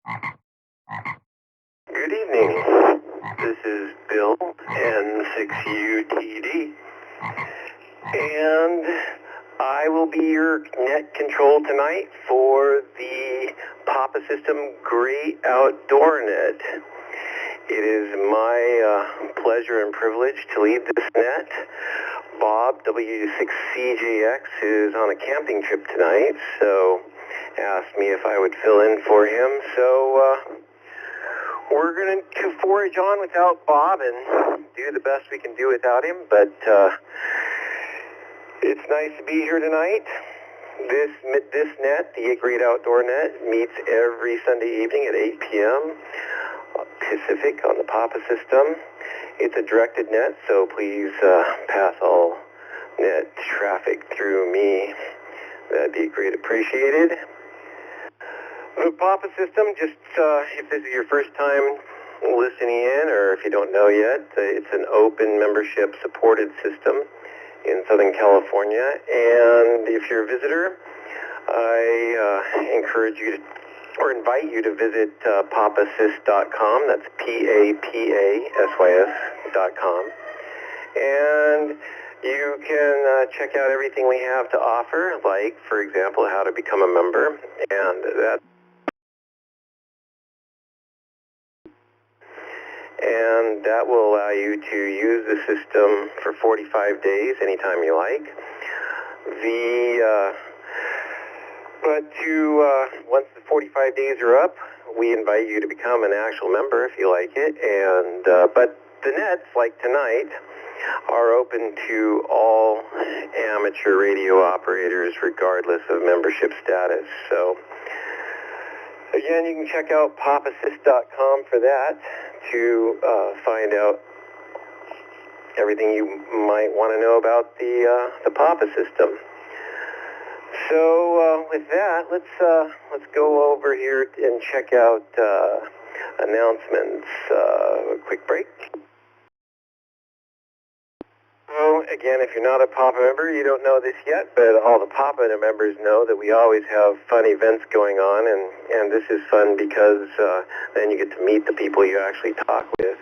Good evening. This is Bill, N6UTD, and I will be your net control tonight for the Papa System Great Outdoor Net. It is my pleasure and privilege to lead this net. Bob, W6CJX, is on a camping trip tonight, so asked me if I would fill in for him. So we're going to forage on without Bob and do the best we can do without him, but it's nice to be here tonight. This net, the Great Outdoor Net, meets every Sunday evening at 8 p.m. Pacific on the Papa System. It's a directed net, so please pass all net traffic through me. That'd be great appreciated. The Papa System, just if this is your first time listening in, or if you don't know yet, it's an open membership supported system in Southern California. And if you're a visitor, I encourage you to, or invite you to visit papasys.com. That's PAPASYS.com. And you can check out everything we have to offer, like, for example, how to become a member. And that will allow you to use the system for 45 days, anytime you like. Once the 45 days are up, we invite you to become an actual member if you like it. And but the nets, like tonight, are open to all amateur radio operators, regardless of membership status. So again, you can check out papasys.com for that to find out everything you might want to know about the Papa System. So with that, let's go over here and check out announcements. A quick break. So again, if you're not a Papa member, you don't know this yet, but all the Papa members know that we always have fun events going on, and this is fun because then you get to meet the people you actually talk with.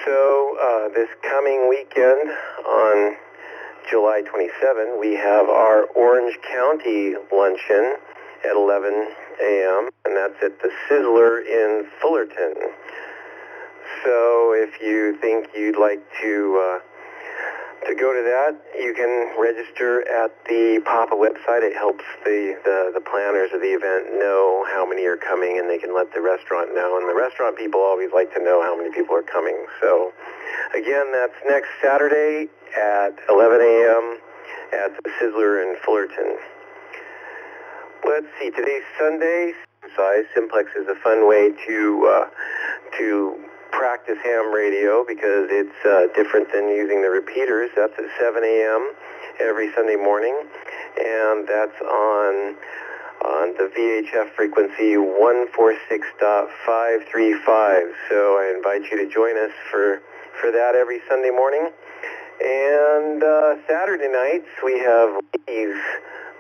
So this coming weekend on July 27, we have our Orange County luncheon at 11 a.m., and that's at the Sizzler in Fullerton. So if you think you'd like to go to that, you can register at the Papa website. It helps the planners of the event know how many are coming, and they can let the restaurant know. And the restaurant people always like to know how many people are coming. So again, that's next Saturday at 11 a.m. at the Sizzler in Fullerton. Let's see, today's Sunday. Simplex is a fun way to practice ham radio because it's different than using the repeaters. That's at 7 a.m. every Sunday morning, and that's on the VHF frequency 146.535. So I invite you to join us for that every Sunday morning. And Saturday nights we have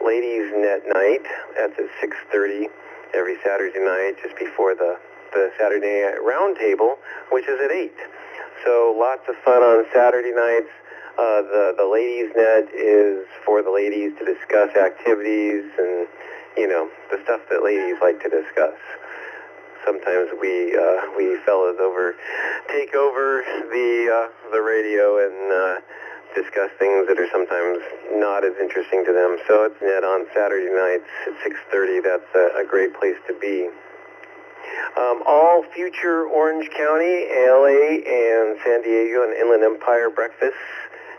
ladies net night. That's at 6:30 every Saturday night, just before the Saturday night round table, which is at 8. So lots of fun on Saturday nights. The ladies net is for the ladies to discuss activities and, you know, the stuff that ladies like to discuss. Sometimes we fellas take over the radio and discuss things that are sometimes not as interesting to them. So it's net on Saturday nights at 6:30. That's a great place to be. All future Orange County, LA, and San Diego and Inland Empire breakfasts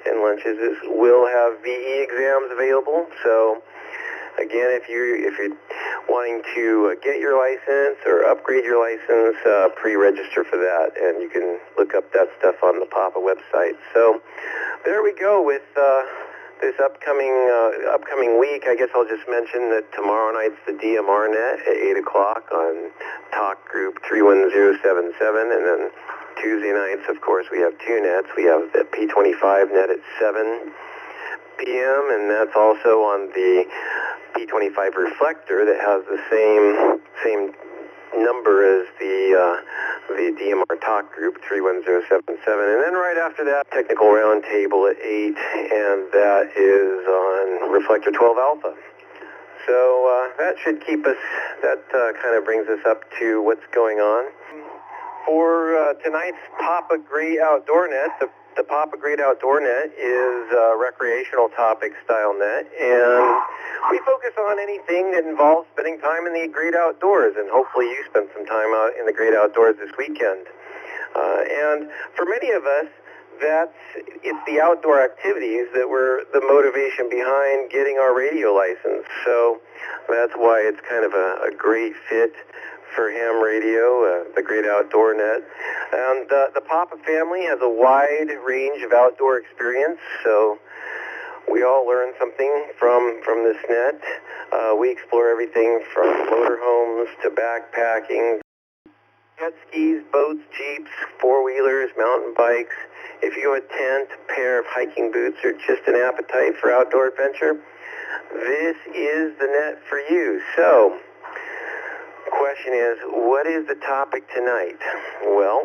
and lunches will have VE exams available. So again, if you're wanting to get your license or upgrade your license, pre-register for that, and you can look up that stuff on the Papa website. So there we go with this upcoming week. I guess I'll just mention that tomorrow night's the DMR net at 8 o'clock on Talk Group 31077, and then Tuesday nights, of course, we have two nets. We have the P25 net at 7 p.m., and that's also on the P25 reflector that has the same number as the DMR talk group, 31077. And then right after that, technical roundtable at 8, and that is on reflector 12 alpha. So that should keep us, that kind of brings us up to what's going on. For tonight's Papa Great Outdoor Net, the Papa Great Outdoor Net is a recreational topic style net, and we focus on anything that involves spending time in the great outdoors, and hopefully you spent some time out in the great outdoors this weekend. And for many of us, it's the outdoor activities that were the motivation behind getting our radio license. So that's why it's kind of a great fit for ham radio, the Great Outdoor Net. And the Papa family has a wide range of outdoor experience, so we all learn something from this net. We explore everything from motorhomes to backpacking, jet skis, boats, jeeps, four-wheelers, mountain bikes. If you have a tent, a pair of hiking boots, or just an appetite for outdoor adventure, this is the net for you. So, question is, what is the topic tonight? Well,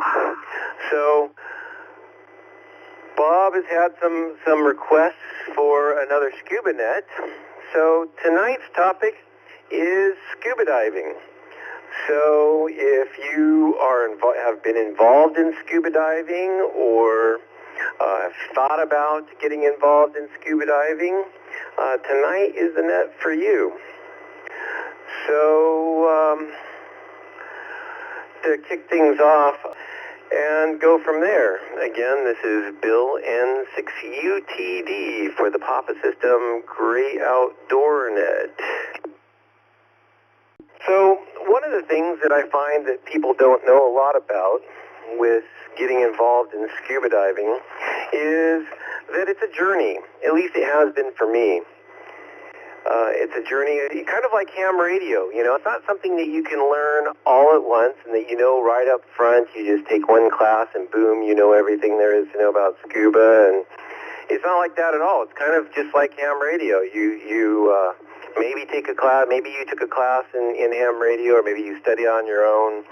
so Bob has had some requests for another scuba net. So tonight's topic is scuba diving. So if you have been involved in scuba diving, or have thought about getting involved in scuba diving, tonight is the net for you. So to kick things off and go from there, again, this is Bill N6UTD for the Papa System Great Outdoor Net. So one of the things that I find that people don't know a lot about with getting involved in scuba diving is that it's a journey. At least it has been for me. It's a journey, kind of like ham radio. You know, it's not something that you can learn all at once and that you know right up front. You just take one class and boom, you know everything there is to know about scuba. And it's not like that at all. It's kind of just like ham radio. You maybe take a class, maybe you took a class in ham radio, or maybe you study on your own,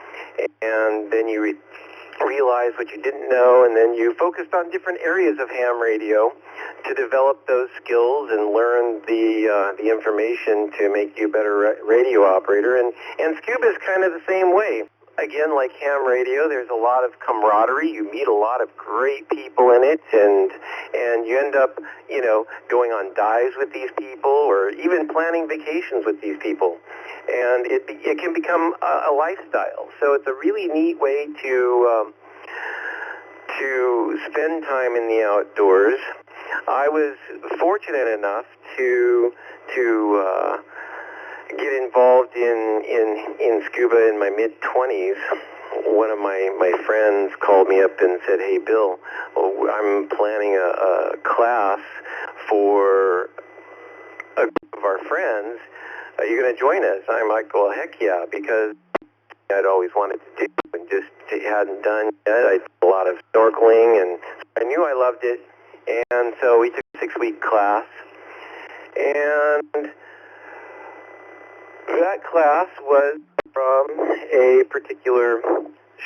and then you realize what you didn't know, and then you focused on different areas of ham radio to develop those skills and learn the information to make you a better radio operator. And scuba is kind of the same way. Again, like ham radio, there's a lot of camaraderie. You meet a lot of great people in it, and you end up, you know, going on dives with these people, or even planning vacations with these people. And it can become a lifestyle. So it's a really neat way to spend time in the outdoors. I was fortunate enough to get involved in scuba in my mid-20s. One of my friends called me up and said, "Hey, Bill, I'm planning a class for a group of our friends. Are you going to join us?" I'm like, "Well, heck yeah," because I'd always wanted to do and just hadn't done yet. I did a lot of snorkeling, and I knew I loved it. And so we took a 6-week class, and that class was from a particular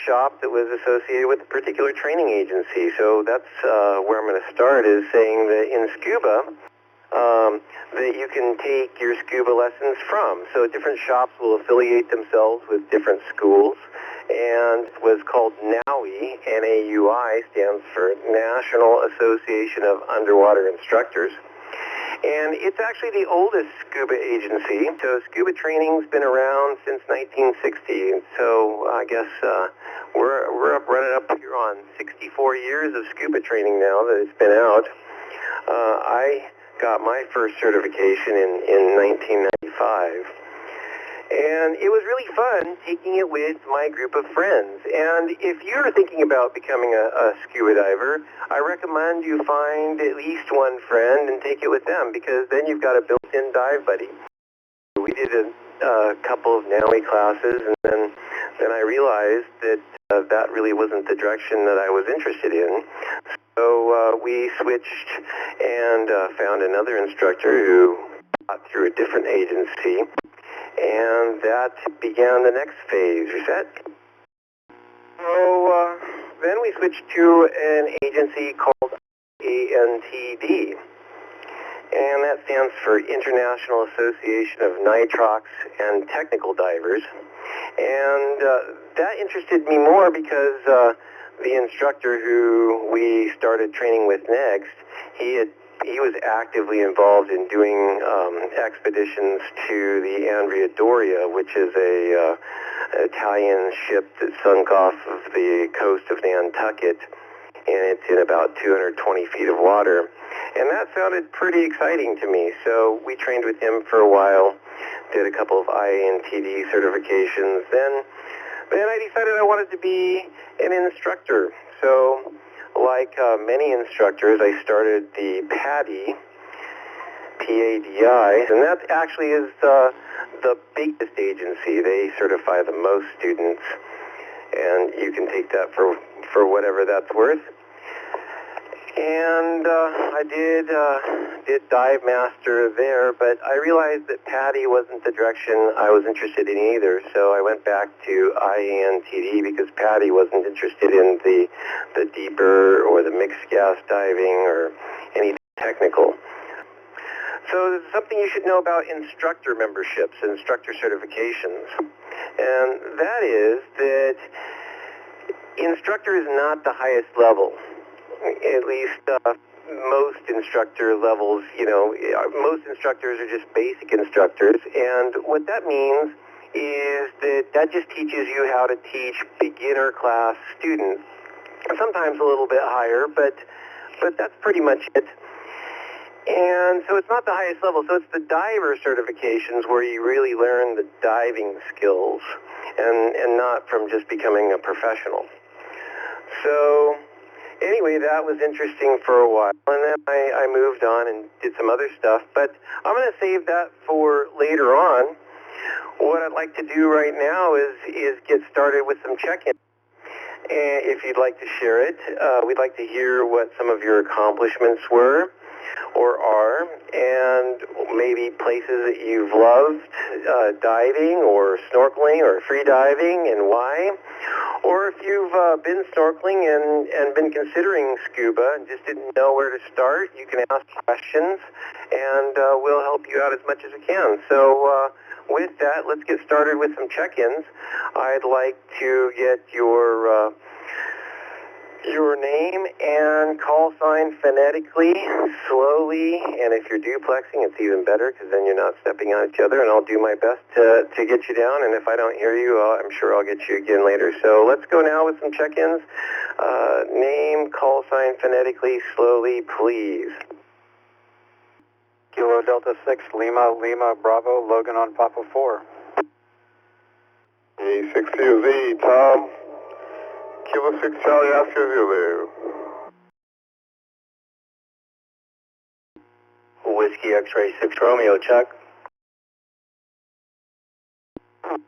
shop that was associated with a particular training agency. So that's where I'm going to start, is saying that in scuba, that you can take your scuba lessons from. So different shops will affiliate themselves with different schools, and it was called NAUI. NAUI stands for National Association of Underwater Instructors. And it's actually the oldest scuba agency. So scuba training's been around since 1960. So I guess we're running up here on 64 years of scuba training now that it's been out. I got my first certification in 1995. And it was really fun taking it with my group of friends. And if you're thinking about becoming a scuba diver, I recommend you find at least one friend and take it with them, because then you've got a built-in dive buddy. We did a couple of NAUI classes, and then I realized that that really wasn't the direction that I was interested in. So we switched and found another instructor who got through a different agency. And that began the next phase. Reset. So then we switched to an agency called ANTD. And that stands for International Association of Nitrox and Technical Divers. And that interested me more because the instructor who we started training with next, he was actively involved in doing expeditions to the Andrea Doria, which is an Italian ship that sunk off of the coast of Nantucket, and it's in about 220 feet of water. And that sounded pretty exciting to me, so we trained with him for a while, did a couple of IANTD certifications. Then I decided I wanted to be an instructor. So, like many instructors, I started the PADI, P-A-D-I, and that actually is the biggest agency. They certify the most students, and you can take that for whatever that's worth. And I did Dive Master there, but I realized that PADI wasn't the direction I was interested in either, so I went back to IANTD because PADI wasn't interested in the deeper or the mixed gas diving or anything technical. So there's something you should know about instructor memberships, instructor certifications, and that is that instructor is not the highest level. At least most instructor levels, most instructors are just basic instructors, and what that means is that just teaches you how to teach beginner class students, sometimes a little bit higher, but that's pretty much it. And so it's not the highest level, so it's the diver certifications where you really learn the diving skills and not from just becoming a professional. So anyway, that was interesting for a while, and then I moved on and did some other stuff, but I'm going to save that for later on. What I'd like to do right now is get started with some check-in. And if you'd like to share it, we'd like to hear what some of your accomplishments were or are, and maybe places that you've loved diving or snorkeling or free diving and why. Or if you've been snorkeling and been considering scuba and just didn't know where to start, you can ask questions, and we'll help you out as much as we can. So with that, let's get started with some check-ins. I'd like to get your name and call sign phonetically, slowly, and if you're duplexing, it's even better because then you're not stepping on each other, and I'll do my best to get you down, and if I don't hear you, I'm sure I'll get you again later. So let's go now with some check-ins. Name, call sign phonetically, slowly, please. Kilo Delta 6, Lima, Lima, Bravo, Logan on Papa 4. A6COZ, Tom. Kilo 6 Charlie Oscar Zulu. Whiskey X-Ray 6 Romeo, Chuck.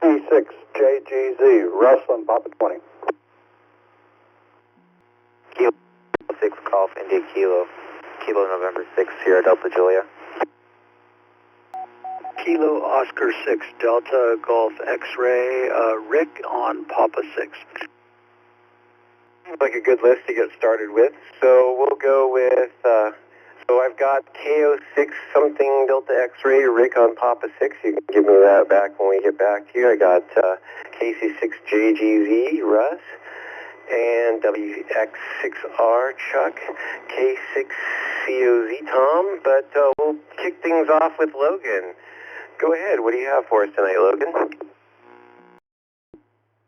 P6 JGZ, Russ on Papa 20. Kilo 6 Golf India Kilo. Kilo November 6 Sierra Delta Julia. Kilo Oscar 6, Delta Golf X-Ray, Rick on Papa 6. Like a good list to get started with. So we'll go with, so I've got KO6 something Delta X-Ray, Rick on Papa 6. You can give me that back when we get back to you. I got KC6JGZ, Russ, and WX6R, Chuck, K6COZ, Tom, but we'll kick things off with Logan. Go ahead. What do you have for us tonight, Logan?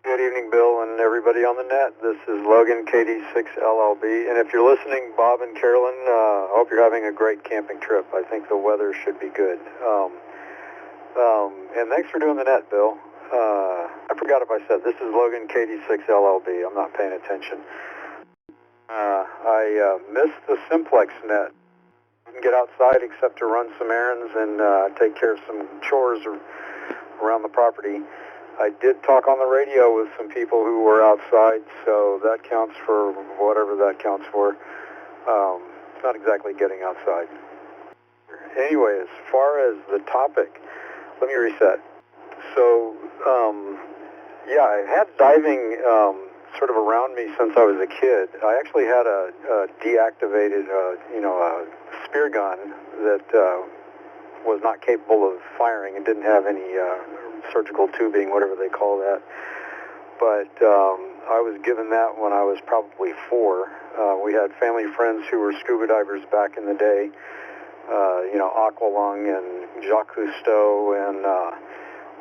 Good evening, Bill, and everybody on the net. This is Logan, KD6LLB, and if you're listening, Bob and Carolyn, I hope you're having a great camping trip. I think the weather should be good. And thanks for doing the net, Bill. I forgot if I said, this is Logan, KD6LLB. I'm not paying attention. I missed the Simplex net. Didn't get outside except to run some errands and take care of some chores around the property. I did talk on the radio with some people who were outside, so that counts for whatever that counts for. It's not exactly getting outside. Anyway, as far as the topic, let me reset. So, yeah, I had diving sort of around me since I was a kid. I actually had a deactivated, a spear gun that was not capable of firing and didn't have any surgical tubing, whatever they call that. But I was given that when I was probably 4. We had family friends who were scuba divers back in the day, Aqualung and Jacques Cousteau and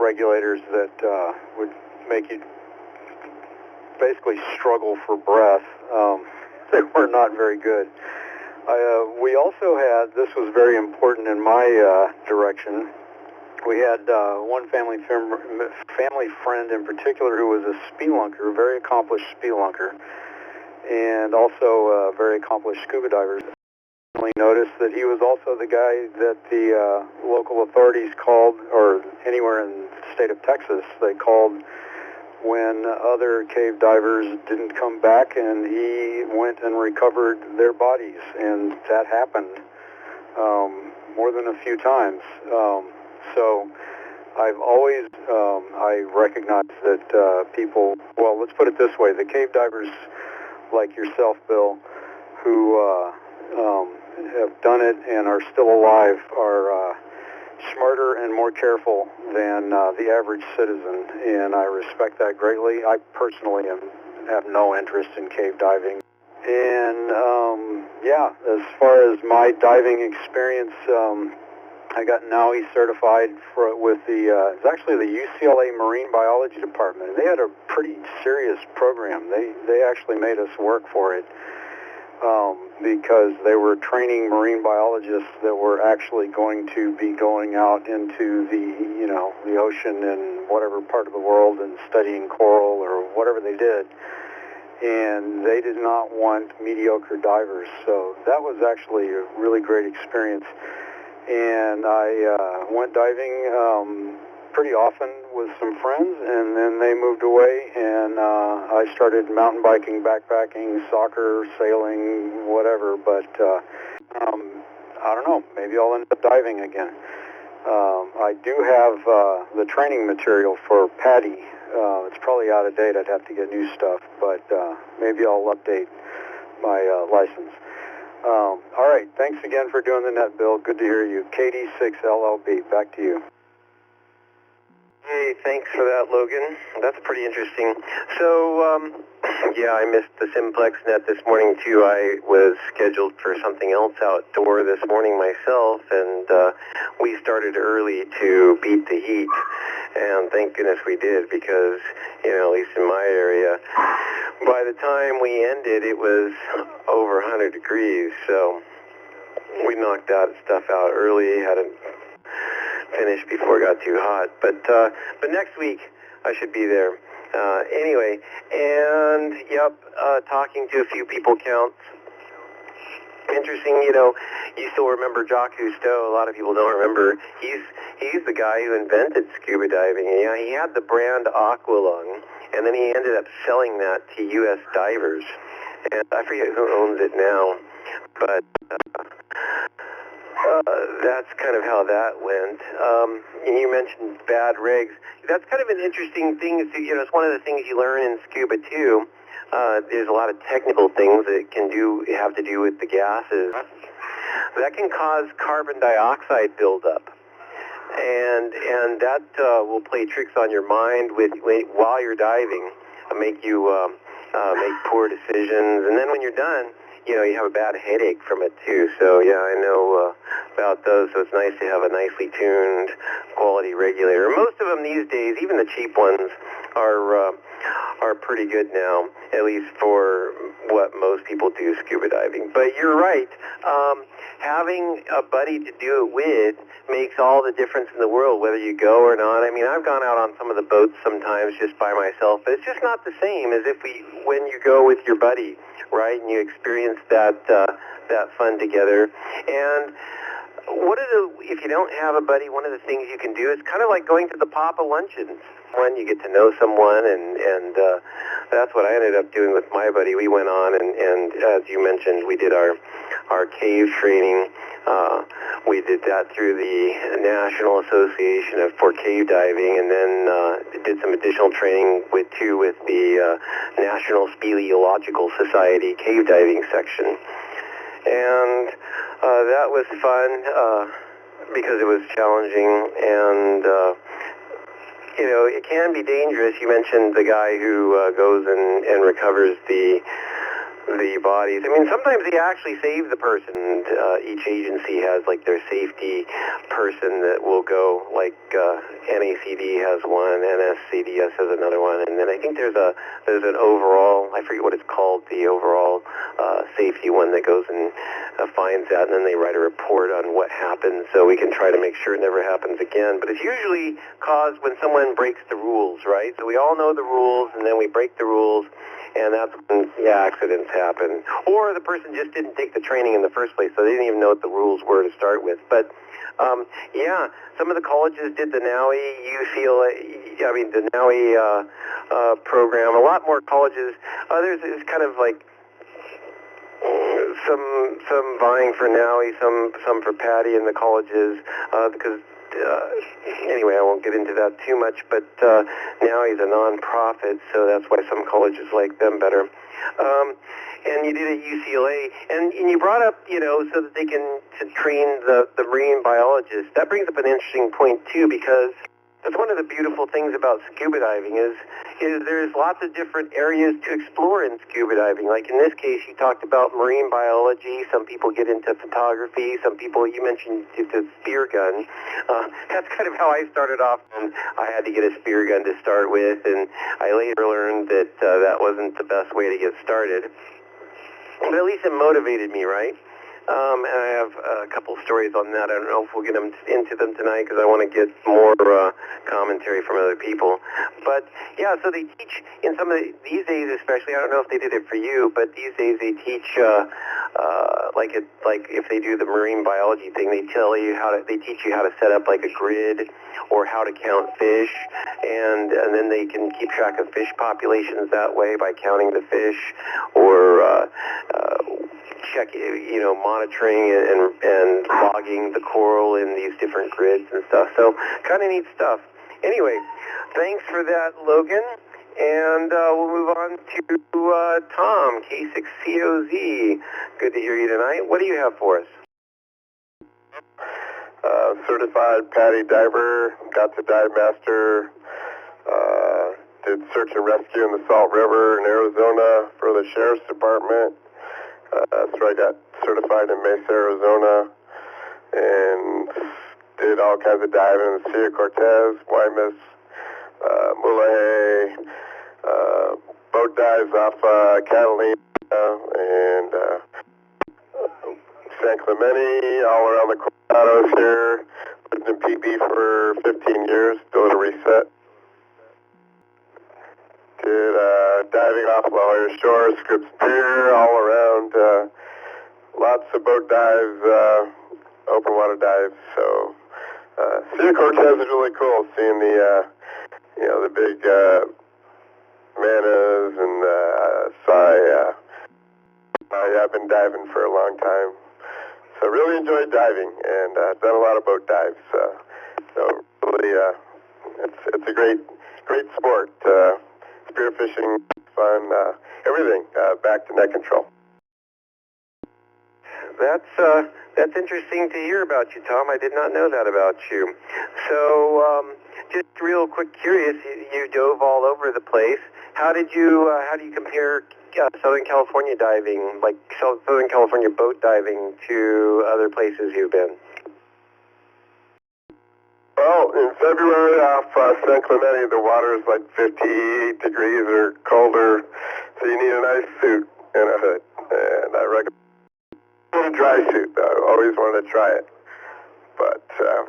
regulators that would make you basically struggle for breath. They were not very good. We also had, this was very important in my direction, we had one family friend in particular who was a spelunker, a very accomplished spelunker, and also a very accomplished scuba diver. I noticed that he was also the guy that the local authorities called, or anywhere in the state of Texas, they called when other cave divers didn't come back, and he went and recovered their bodies, and that happened more than a few times. So I've always, I recognize that people, well, let's put it this way, the cave divers like yourself, Bill, who have done it and are still alive are smarter and more careful than the average citizen, and I respect that greatly. I personally have no interest in cave diving. And yeah, as far as my diving experience, I got NAUI certified with the, it's actually the UCLA Marine Biology Department. They had a pretty serious program. They actually made us work for it because they were training marine biologists that were actually going to be going out into the ocean in whatever part of the world and studying coral or whatever they did. And they did not want mediocre divers. So that was actually a really great experience. And I went diving pretty often with some friends, and then they moved away, and I started mountain biking, backpacking, soccer, sailing, whatever. But I don't know, maybe I'll end up diving again. I do have the training material for PADI. It's probably out of date. I'd have to get new stuff, but maybe I'll update my license. All right, thanks again for doing the net, Bill. Good to hear you. KD6LLB, back to you. Hey, thanks for that, Logan. That's pretty interesting. So, yeah, I missed the Simplex net this morning, too. I was scheduled for something else outdoor this morning myself, and we started early to beat the heat. And thank goodness we did, because, at least in my area, by the time we ended, it was over 100 degrees. So we knocked that stuff out early, had it finished before it got too hot. But next week I should be there. Anyway, and yep, talking to a few people counts. Interesting, you still remember Jacques Cousteau. A lot of people don't remember. He's the guy who invented scuba diving. Yeah, he had the brand Aqualung, and then he ended up selling that to U.S. divers. And I forget who owns it now, but that's kind of how that went. And you mentioned bad rigs. That's kind of an interesting thing. It's one of the things you learn in scuba too. There's a lot of technical things that have to do with the gases. That can cause carbon dioxide buildup, and that will play tricks on your mind while you're diving, make you make poor decisions, and then when you're done, you have a bad headache from it too. So yeah, I know about those. So it's nice to have a nicely tuned quality regulator. Most of them these days, even the cheap ones, are pretty good now, at least for what most people do scuba diving. But you're right. Having a buddy to do it with makes all the difference in the world, whether you go or not. I mean, I've gone out on some of the boats sometimes just by myself, but it's just not the same as when you go with your buddy, right? And you experience that fun together. And if you don't have a buddy, one of the things you can do is kind of like going to the Papa luncheons. When you get to know someone, and that's what I ended up doing with my buddy. We went on, and as you mentioned, we did our cave training. We did that through the National Association for Cave Diving, and then did some additional training with the National Speleological Society Cave Diving section. And that was fun because it was challenging, and it can be dangerous. You mentioned the guy who goes and recovers the bodies. I mean, sometimes they actually save the person. Each agency has like their safety person that will go. Like NACD has one, NSCDS has another one, and then I think there's an overall. I forget what it's called. The overall safety one that goes and finds that, and then they write a report on what happened, so we can try to make sure it never happens again. But it's usually caused when someone breaks the rules, right? So we all know the rules, and then we break the rules. And that's when accidents happen. Or the person just didn't take the training in the first place, so they didn't even know what the rules were to start with. But, some of the colleges did the NAUI, the NAUI program. A lot more colleges. There's kind of like some vying for NAUI, some for PADI in the colleges, because anyway, I won't get into that too much, but now he's a non-profit, so that's why some colleges like them better. And you did it at UCLA, and you brought up, so that they can train the marine biologists. That brings up an interesting point, too, because that's one of the beautiful things about scuba diving is there's lots of different areas to explore in scuba diving. Like in this case, you talked about marine biology. Some people get into photography. Some people, you mentioned the spear gun. That's kind of how I started off. And I had to get a spear gun to start with, and I later learned that that wasn't the best way to get started. But at least it motivated me, right? And I have a couple stories on that. I don't know if we'll get into them tonight because I want to get more commentary from other people. But yeah, so they teach in some of these days, especially. I don't know if they did it for you, but these days they teach like if they do the marine biology thing, they teach you how to set up like a grid or how to count fish, and then they can keep track of fish populations that way by counting the fish or monitoring and logging the coral in these different grids and stuff. So kind of neat stuff. Anyway, thanks for that, Logan. And we'll move on to Tom, K6COZ. Good to hear you tonight. What do you have for us? Certified PADI diver, got to dive master, did search and rescue in the Salt River in Arizona for the Sheriff's Department. So I got certified in Mesa, Arizona, and did all kinds of diving in the Sea of Cortez, Guaymas, Mulegé, boat dives off Catalina, and San Clemente, all around the Coronados here. Lived in PB for 15 years, doing a reset. Did diving off La Jolla Shore, Scripps Pier, all around. Lots of boat dives, open water dives. So Sea of Cortez is really cool, seeing the the big manas and I've been diving for a long time. So really enjoyed diving, and done a lot of boat dives. So really, it's a great sport. Spearfishing, fun, everything. Back to net control. That's interesting to hear about you, Tom. I did not know that about you. So, just real quick, curious. You dove all over the place. How do you compare Southern California diving, like Southern California boat diving, to other places you've been? Well, in February off San Clemente, the water is like 58 degrees or colder, so you need a nice suit and a hood. And I recommend a dry suit, though. I always wanted to try it. But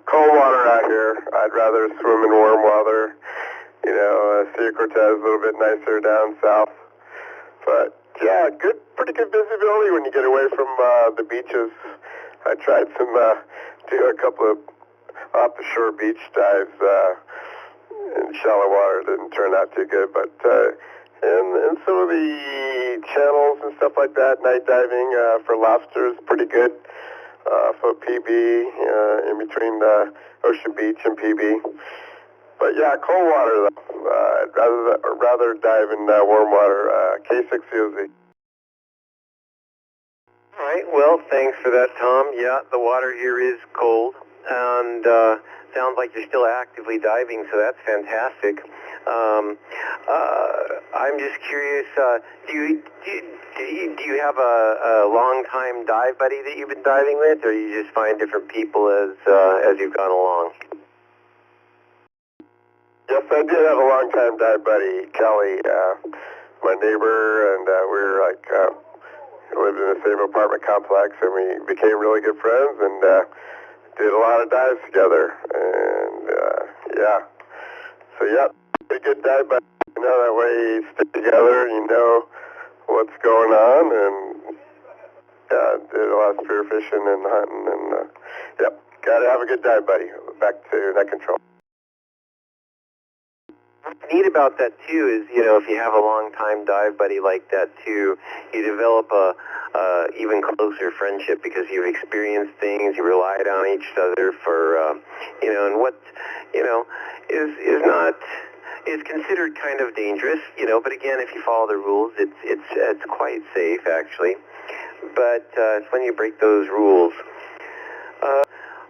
cold water out here, I'd rather swim in warm water. Sea of Cortez a little bit nicer down south. But yeah, pretty good visibility when you get away from the beaches. I tried some do a couple of off-the-shore beach dives in shallow water. Didn't turn out too good, but and some of the channels and stuff like that, night diving for lobsters, pretty good for PB in between Ocean Beach and PB. But yeah, cold water though. I'd rather dive in warm water. K6COZ. All right, well, thanks for that, Tom. Yeah, the water here is cold, and sounds like you're still actively diving, so that's fantastic. I'm just curious, do you have a long-time dive buddy that you've been diving with, or you just find different people as you've gone along? Yes, I did have a long-time dive buddy, Kelly, my neighbor, and we were like... lived in the same apartment complex, and we became really good friends and did a lot of dives together. And yeah, so yeah, a good dive, but you know that way you stick together, you know what's going on, and yeah, did a lot of spearfishing and hunting, and yep, gotta have a good dive buddy. Back to net control. What's neat about that too is, you know, if you have a long-time dive buddy like that too, you develop a even closer friendship because you've experienced things, you relied on each other for, you know, and what, you know, is considered kind of dangerous, you know. But again, if you follow the rules, it's quite safe actually. But it's when you break those rules.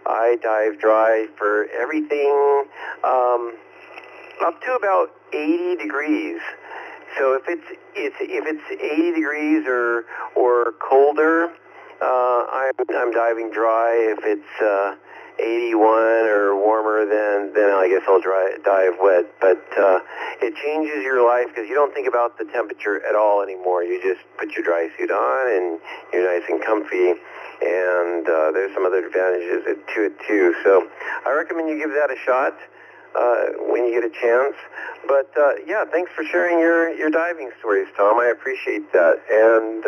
I dive dry for everything. Up to about 80 degrees. So if it's 80 degrees or colder, I'm diving dry. If it's 81 or warmer, then I guess I'll dive wet. But it changes your life because you don't think about the temperature at all anymore. You just put your dry suit on and you're nice and comfy. And there's some other advantages to it too. So I recommend you give that a shot when you get a chance. But yeah, thanks for sharing your diving stories, Tom. I appreciate that, and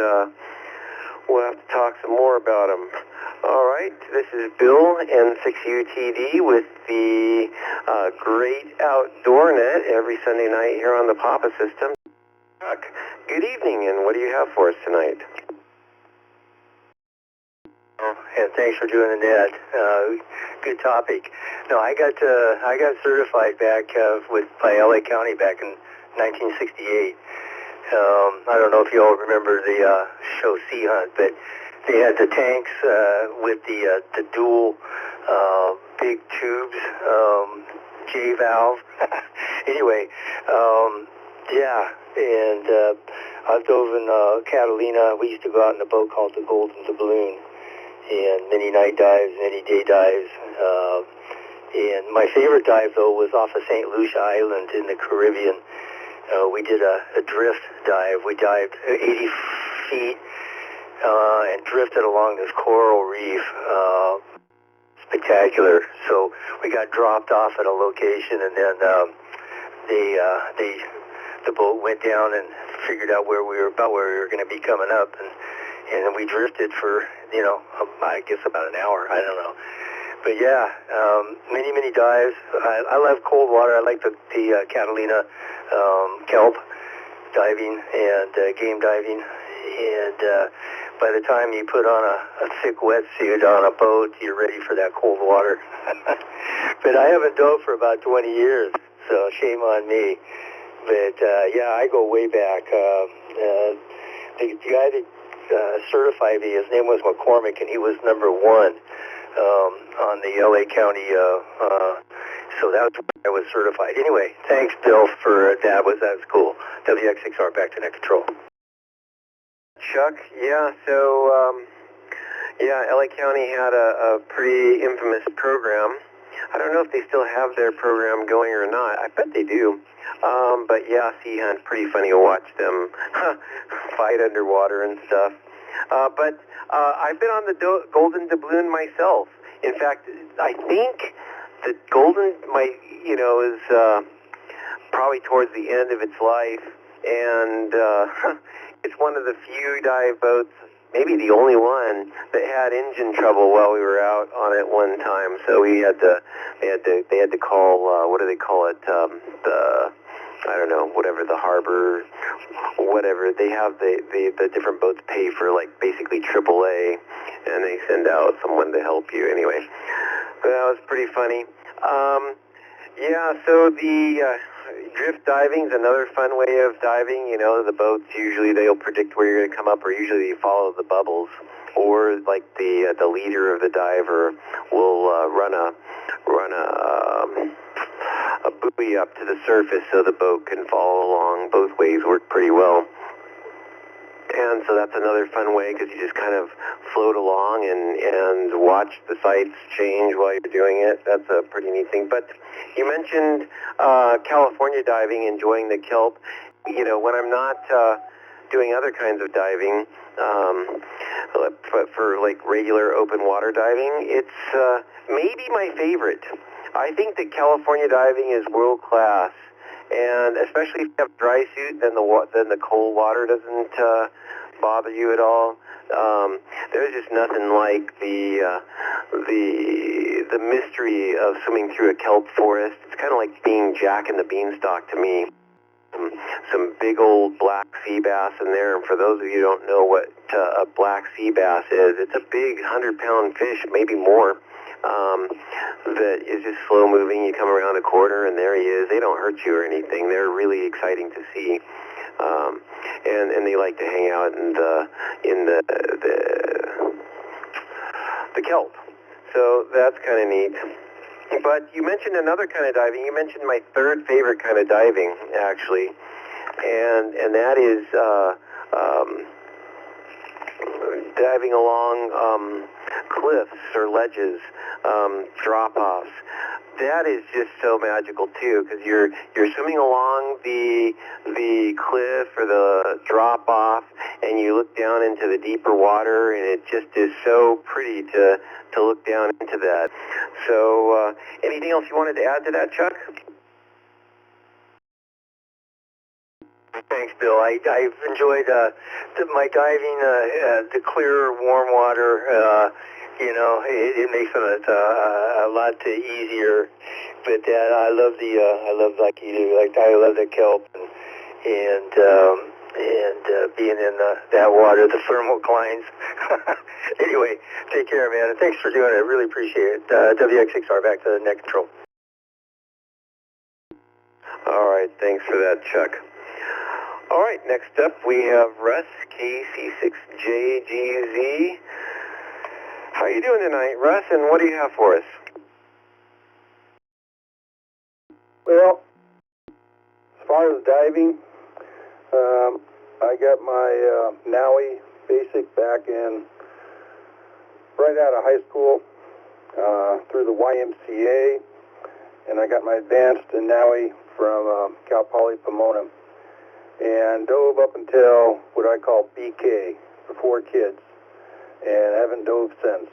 we'll have to talk some more about them. All right, this is Bill, N6UTD, with the Great Outdoor Net every Sunday night here on the Papa System. Good evening, and what do you have for us tonight? And thanks for doing the net. Good topic. No, I got certified back by LA County back in 1968. I don't know if you all remember the show Sea Hunt, but they had the tanks with the dual big tubes, J valve. Anyway, yeah, and I've dove in Catalina. We used to go out in a boat called the Golden Doubloon, and many night dives, many day dives. And my favorite dive, though, was off of St. Lucia Island in the Caribbean. We did a drift dive. We dived 80 feet and drifted along this coral reef. Spectacular. So we got dropped off at a location, and then the boat went down and figured out where we were going to be coming up, and we drifted for, you know, I guess about an hour. I don't know. But yeah, many dives. I love cold water. I like the Catalina kelp diving and game diving. And by the time you put on a thick wetsuit on a boat, you're ready for that cold water. But I haven't dove for about 20 years, so shame on me. But yeah, I go way back. The guy that certified me, his name was McCormick, and he was number one on the LA County. So that's when I was certified. Anyway, thanks, Bill, for that. Was cool. WX6R, back to net control. Chuck, yeah, so, yeah, LA County had a pretty infamous program. I don't know if they still have their program going or not. I bet they do. But yeah, Sea Hunt, pretty funny to watch them fight underwater and stuff. But I've been on the Golden Doubloon myself. In fact, I think the Golden, is probably towards the end of its life, and it's one of the few dive boats, maybe the only one that had engine trouble while we were out on it one time. So they had to call, what do they call it? I don't know, whatever, the harbor, whatever. They have the different boats pay for like basically AAA, and they send out someone to help you anyway. But that was pretty funny. Yeah, so the drift diving is another fun way of diving. You know, the boats usually they'll predict where you're going to come up, or usually you follow the bubbles, or like the leader of the diver will run a buoy up to the surface so the boat can follow along. Both ways work pretty well. And so that's another fun way, because you just kind of float along and watch the sights change while you're doing it. That's a pretty neat thing. But you mentioned California diving, enjoying the kelp. You know, when I'm not doing other kinds of diving, for like regular open water diving, it's maybe my favorite. I think that California diving is world class. And especially if you have a dry suit, then the cold water doesn't bother you at all. There's just nothing like the mystery of swimming through a kelp forest. It's kind of like being Jack and the Beanstalk to me. Some big old black sea bass in there. And for those of you who don't know what a black sea bass is, it's a big 100-pound fish, maybe more. That is just slow moving. You come around a corner and there he is. They don't hurt you or anything. They're really exciting to see, and they like to hang out in the kelp. So that's kind of neat. But you mentioned another kind of diving. You mentioned my third favorite kind of diving, actually, and that is diving along cliffs or ledges, drop-offs. That is just so magical too, because you're swimming along the cliff or the drop-off, and you look down into the deeper water, and it just is so pretty to look down into that. So, anything else you wanted to add to that, Chuck? Thanks, Bill. I've enjoyed my diving, the clear, warm water. You know, it makes it a lot easier. But I love like you do. Like I love the kelp and being in that water, the thermal climbs. Anyway, take care, man. And thanks for doing it. I really appreciate it. WX6R, back to the net control. All right, thanks for that, Chuck. All right, next up we have Russ, KC6JGZ. How are you doing tonight, Russ, and what do you have for us? Well, as far as diving, I got my NAUI basic back in right out of high school through the YMCA, and I got my advanced in NAUI from Cal Poly Pomona, and dove up until what I call BK, before kids, and haven't dove since.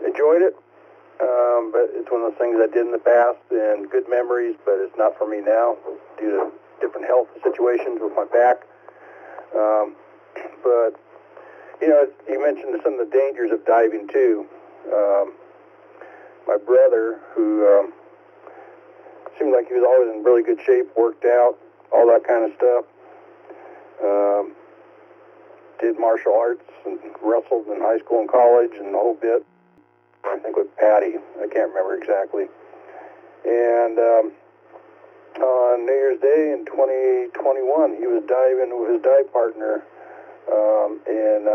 Enjoyed it, but it's one of those things I did in the past, and good memories, but it's not for me now due to different health situations with my back. But, you know, you mentioned some of the dangers of diving too. My brother, who seemed like he was always in really good shape, worked out, all that kind of stuff, did martial arts and wrestled in high school and college and the whole bit. I think with Patty, I can't remember exactly. And on New Year's Day in 2021, he was diving with his dive partner in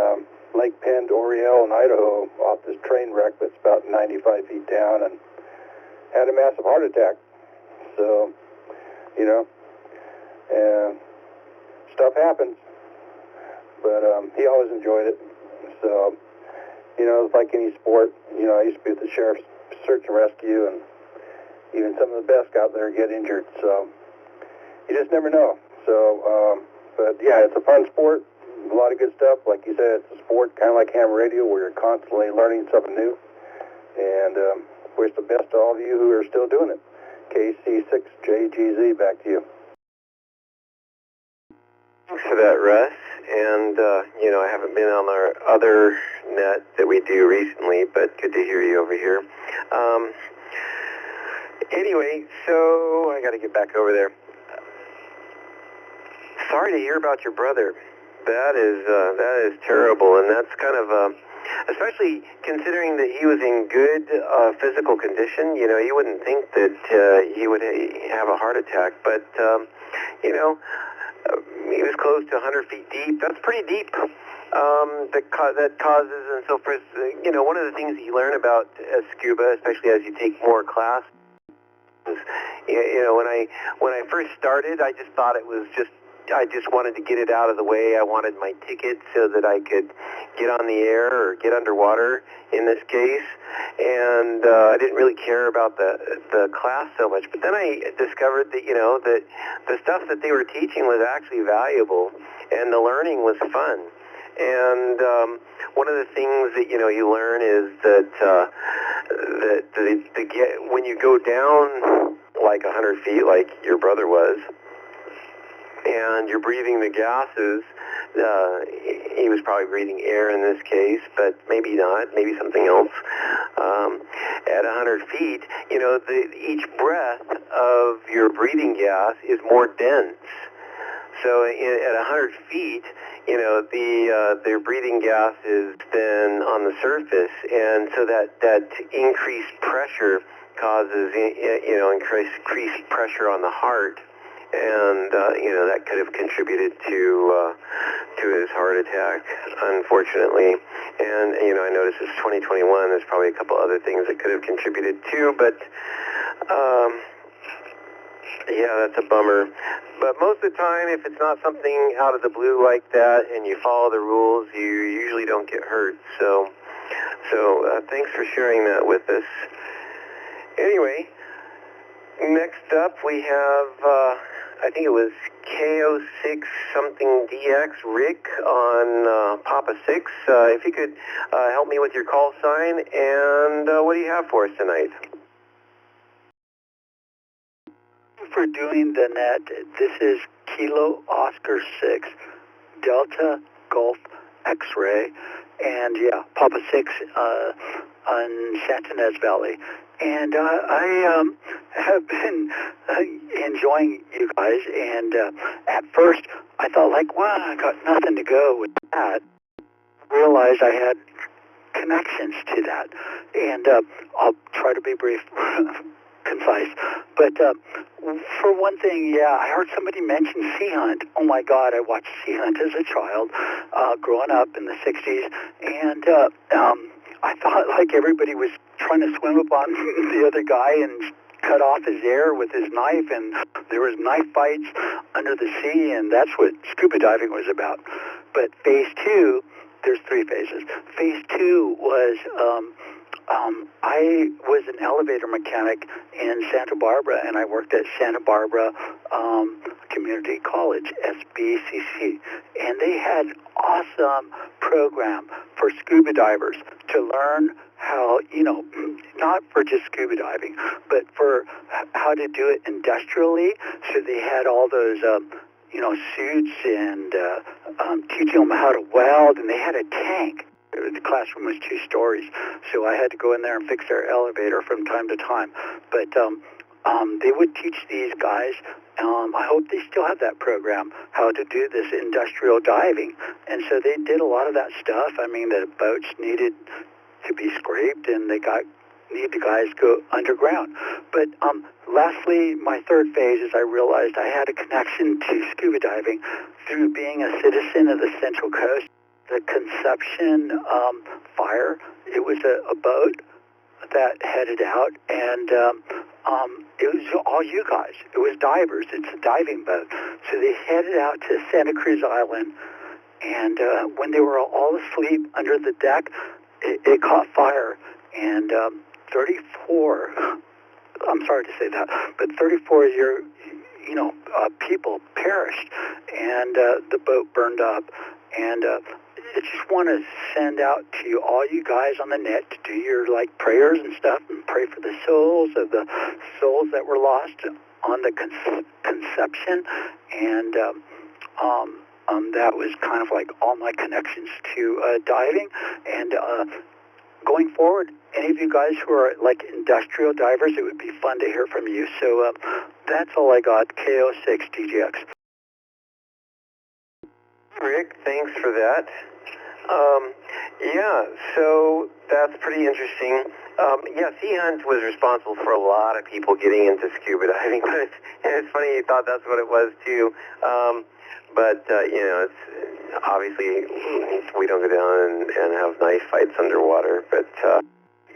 Lake Penn, Oriel in Idaho, off this train wreck that's about 95 feet down, and had a massive heart attack. So, you know, stuff happens, but he always enjoyed it. So, you know, it's like any sport. You know, I used to be with the Sheriff's Search and Rescue, and even some of the best out there get injured. So you just never know. So, but yeah, it's a fun sport. A lot of good stuff. Like you said, it's a sport kind of like ham radio, where you're constantly learning something new. And wish the best to all of you who are still doing it. KC6JGZ, back to you. Thanks for that, Russ. and I haven't been on our other net that we do recently, but good to hear you over here. Anyway, so I got to get back over there. Sorry to hear about your brother. That is terrible, and that's kind of especially considering that he was in good physical condition. You wouldn't think that he would have a heart attack, but he was close to 100 feet deep. That's pretty deep. That causes, and so for one of the things that you learn about scuba, especially as you take more classes, when I first started, I just thought it was I just wanted to get it out of the way. I wanted my ticket so that I could get on the air or get underwater in this case, and I didn't really care about the class so much. But then I discovered that that the stuff that they were teaching was actually valuable, and the learning was fun. And one of the things that you learn is that when you go down like 100 feet, like your brother was, and you're breathing the gases, he was probably breathing air in this case, but maybe not, maybe something else. At 100 feet, each breath of your breathing gas is more dense. So at 100 feet, their breathing gas is then on the surface, and so that increased pressure causes increased pressure on the heart, and that could have contributed to his heart attack, unfortunately. And I noticed it's 2021. There's probably a couple other things that could have contributed too, but yeah, that's a bummer. But most of the time, if it's not something out of the blue like that, and you follow the rules, you usually don't get hurt. So thanks for sharing that with us. Anyway, next up we have, I think it was KO6 something DX, Rick on Papa 6. If you could help me with your call sign, and what do you have for us tonight? For doing the net, this is Kilo Oscar 6 Delta Golf X-Ray, and yeah, Papa 6 on Santa Ynez Valley. And I have been enjoying you guys, and at first I thought, like, wow, I got nothing to go with that. I realized I had connections to that, and I'll try to be brief, concise. But for one thing, yeah, I heard somebody mention Sea Hunt. Oh my God, I watched Sea Hunt as a child, growing up in the 60s, and I thought like everybody was trying to swim up on the other guy and cut off his air with his knife, and there was knife fights under the sea, and that's what scuba diving was about. But phase 2, there's 3 phases. Phase 2 was I was an elevator mechanic in Santa Barbara, and I worked at Santa Barbara Community College, SBCC, and they had an awesome program for scuba divers to learn how, not for just scuba diving, but for how to do it industrially. So they had all those, suits and teaching them how to weld, and they had a tank. The classroom was 2 stories, so I had to go in there and fix their elevator from time to time. But they would teach these guys, I hope they still have that program, how to do this industrial diving. And so they did a lot of that stuff. I mean, the boats needed to be scraped, and they need the guys go underground. But lastly, my 3rd phase is I realized I had a connection to scuba diving through being a citizen of the Central Coast. The Conception fire, it was a boat that headed out, and it was all you guys. It was divers. It's a diving boat. So they headed out to Santa Cruz Island, and when they were all asleep under the deck, it caught fire, and 34, I'm sorry to say that, but 34 people perished, and the boat burned up. And I just want to send out to all you guys on the net to do your prayers and stuff, and pray for the souls that were lost on the Conception, and that was kind of like all my connections to diving. And going forward, any of you guys who are like industrial divers, it would be fun to hear from you. So that's all I got. KO6 DGX. Rick, thanks for that. Yeah, so that's pretty interesting. Yeah, Sea Hunt was responsible for a lot of people getting into scuba diving, but it's funny you thought that's what it was too. You know, it's obviously we don't go down and have knife fights underwater, but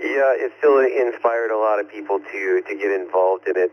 yeah, it still inspired a lot of people to get involved in it.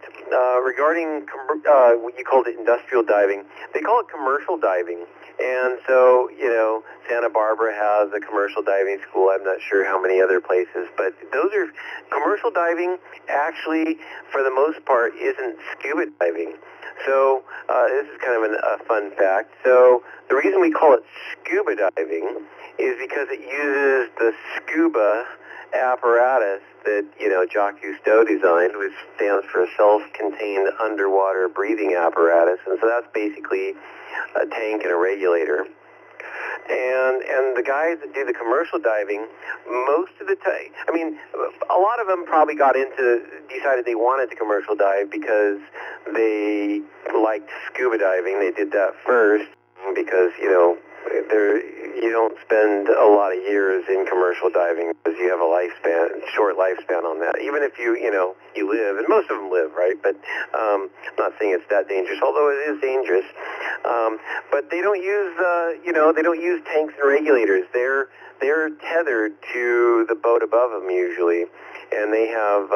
Regarding what you called it industrial diving, they call it commercial diving. And so, you know, Santa Barbara has a commercial diving school. I'm not sure how many other places, but those are commercial diving. Actually, for the most part, isn't scuba diving. So this is kind of a fun fact. So the reason we call it scuba diving is because it uses the scuba apparatus that, you know, Jacques Cousteau designed, which stands for self-contained underwater breathing apparatus. And so that's basically a tank and a regulator. And the guys that do the commercial diving, most of the time, I mean, a lot of them probably decided they wanted to commercial dive because they liked scuba diving. They did that first because, you know, you don't spend a lot of years in commercial diving because you have a short lifespan on that. Even if you live, and most of them live, right? But I'm not saying it's that dangerous, although it is dangerous. But they don't use, they don't use tanks and regulators. They're tethered to the boat above them usually, and they have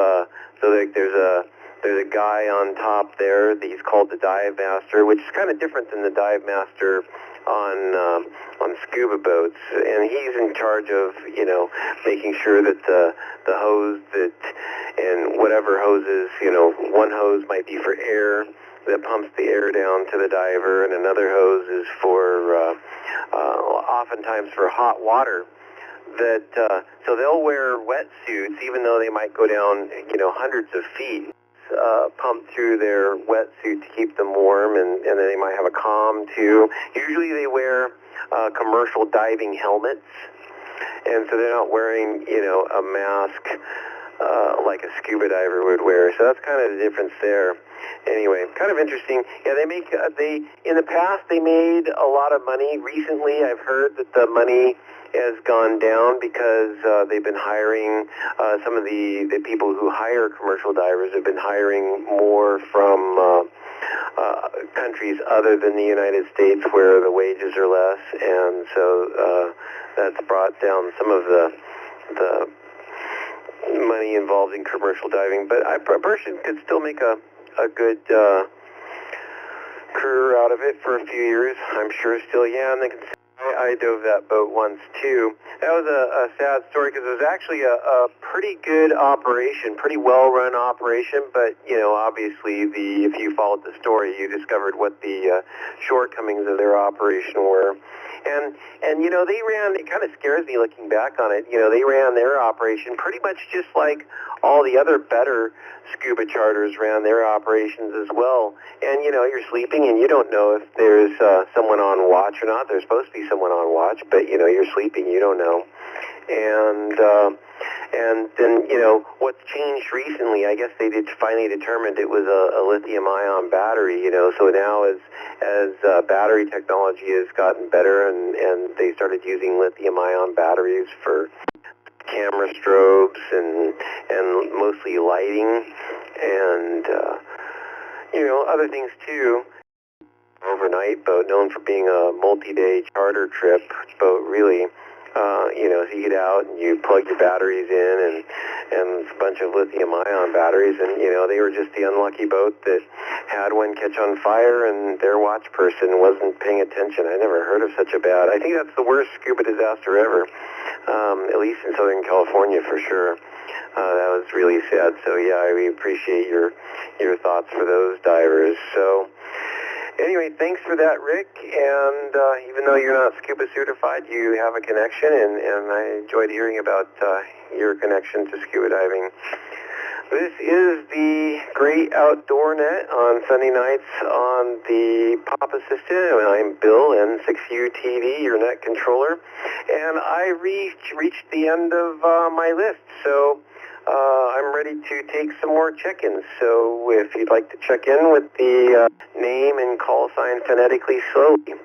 there's a guy on top there. He's called the dive master, which is kind of different than the dive master on scuba boats, and he's in charge of, you know, making sure that the hose and whatever hoses, you know, one hose might be for air that pumps the air down to the diver, and another hose is for oftentimes for hot water. So they'll wear wetsuits even though they might go down, you know, hundreds of feet. Pumped through their wetsuit to keep them warm, and then they might have a comm too. Usually they wear commercial diving helmets, and so they're not wearing, you know, a mask like a scuba diver would wear. So that's kind of the difference there. Anyway, kind of interesting. Yeah, in the past they made a lot of money. Recently, I've heard that the money has gone down because they've been hiring some of the people who hire commercial divers have been hiring more from countries other than the United States where the wages are less, and so that's brought down some of the money involved in commercial diving. But a person could still make a good career out of it for a few years, I'm sure. Still, yeah, and they can. I dove that boat once too. That was a sad story because it was actually a pretty good operation, pretty well-run operation. But you know, obviously, if you followed the story, you discovered what the shortcomings of their operation were. And you know, they ran. It kind of scares me looking back on it. You know, they ran their operation pretty much just like all the other better scuba charters ran their operations as well. And you know, you're sleeping and you don't know if there's someone on watch or not. There's supposed to be someone on watch, but you know, you're sleeping, you don't know. And then, you know, what's changed recently, I guess they finally determined it was a lithium-ion battery, you know, so now as battery technology has gotten better and they started using lithium-ion batteries for camera strobes and mostly lighting and, you know, other things too. Overnight boat, known for being a multi-day charter trip boat, really. You know, so you get out and you plug your batteries in and a bunch of lithium-ion batteries, and you know, they were just the unlucky boat that had one catch on fire and their watch person wasn't paying attention. I never heard of such a bad. I think that's the worst scuba disaster ever, at least in Southern California for sure. That was really sad. So yeah, we appreciate your thoughts for those divers. So. Anyway, thanks for that, Rick, and even though you're not scuba certified, you have a connection, and I enjoyed hearing about your connection to scuba diving. This is the Great Outdoor Net on Sunday nights on the Papa System, and I'm Bill, N6UTV, your net controller. And I reached the end of my list, so I'm ready to take some more check-ins. So if you'd like to check in with the name and call sign phonetically slowly.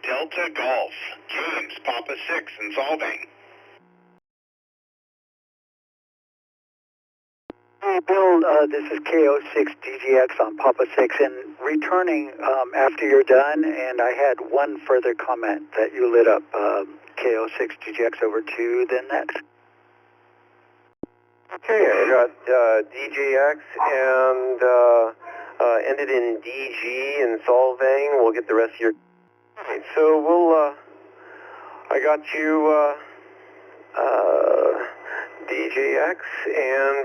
Delta Golf, James, Papa 6 in Solvang. Hey, Bill, this is KO6DGX on Papa 6, and returning after you're done, and I had one further comment that you lit up, KO6DGX over to the next. Okay, I got DJX and ended in DG and Solvang. We'll get the rest of your... Right, so we'll, I got you, DJX,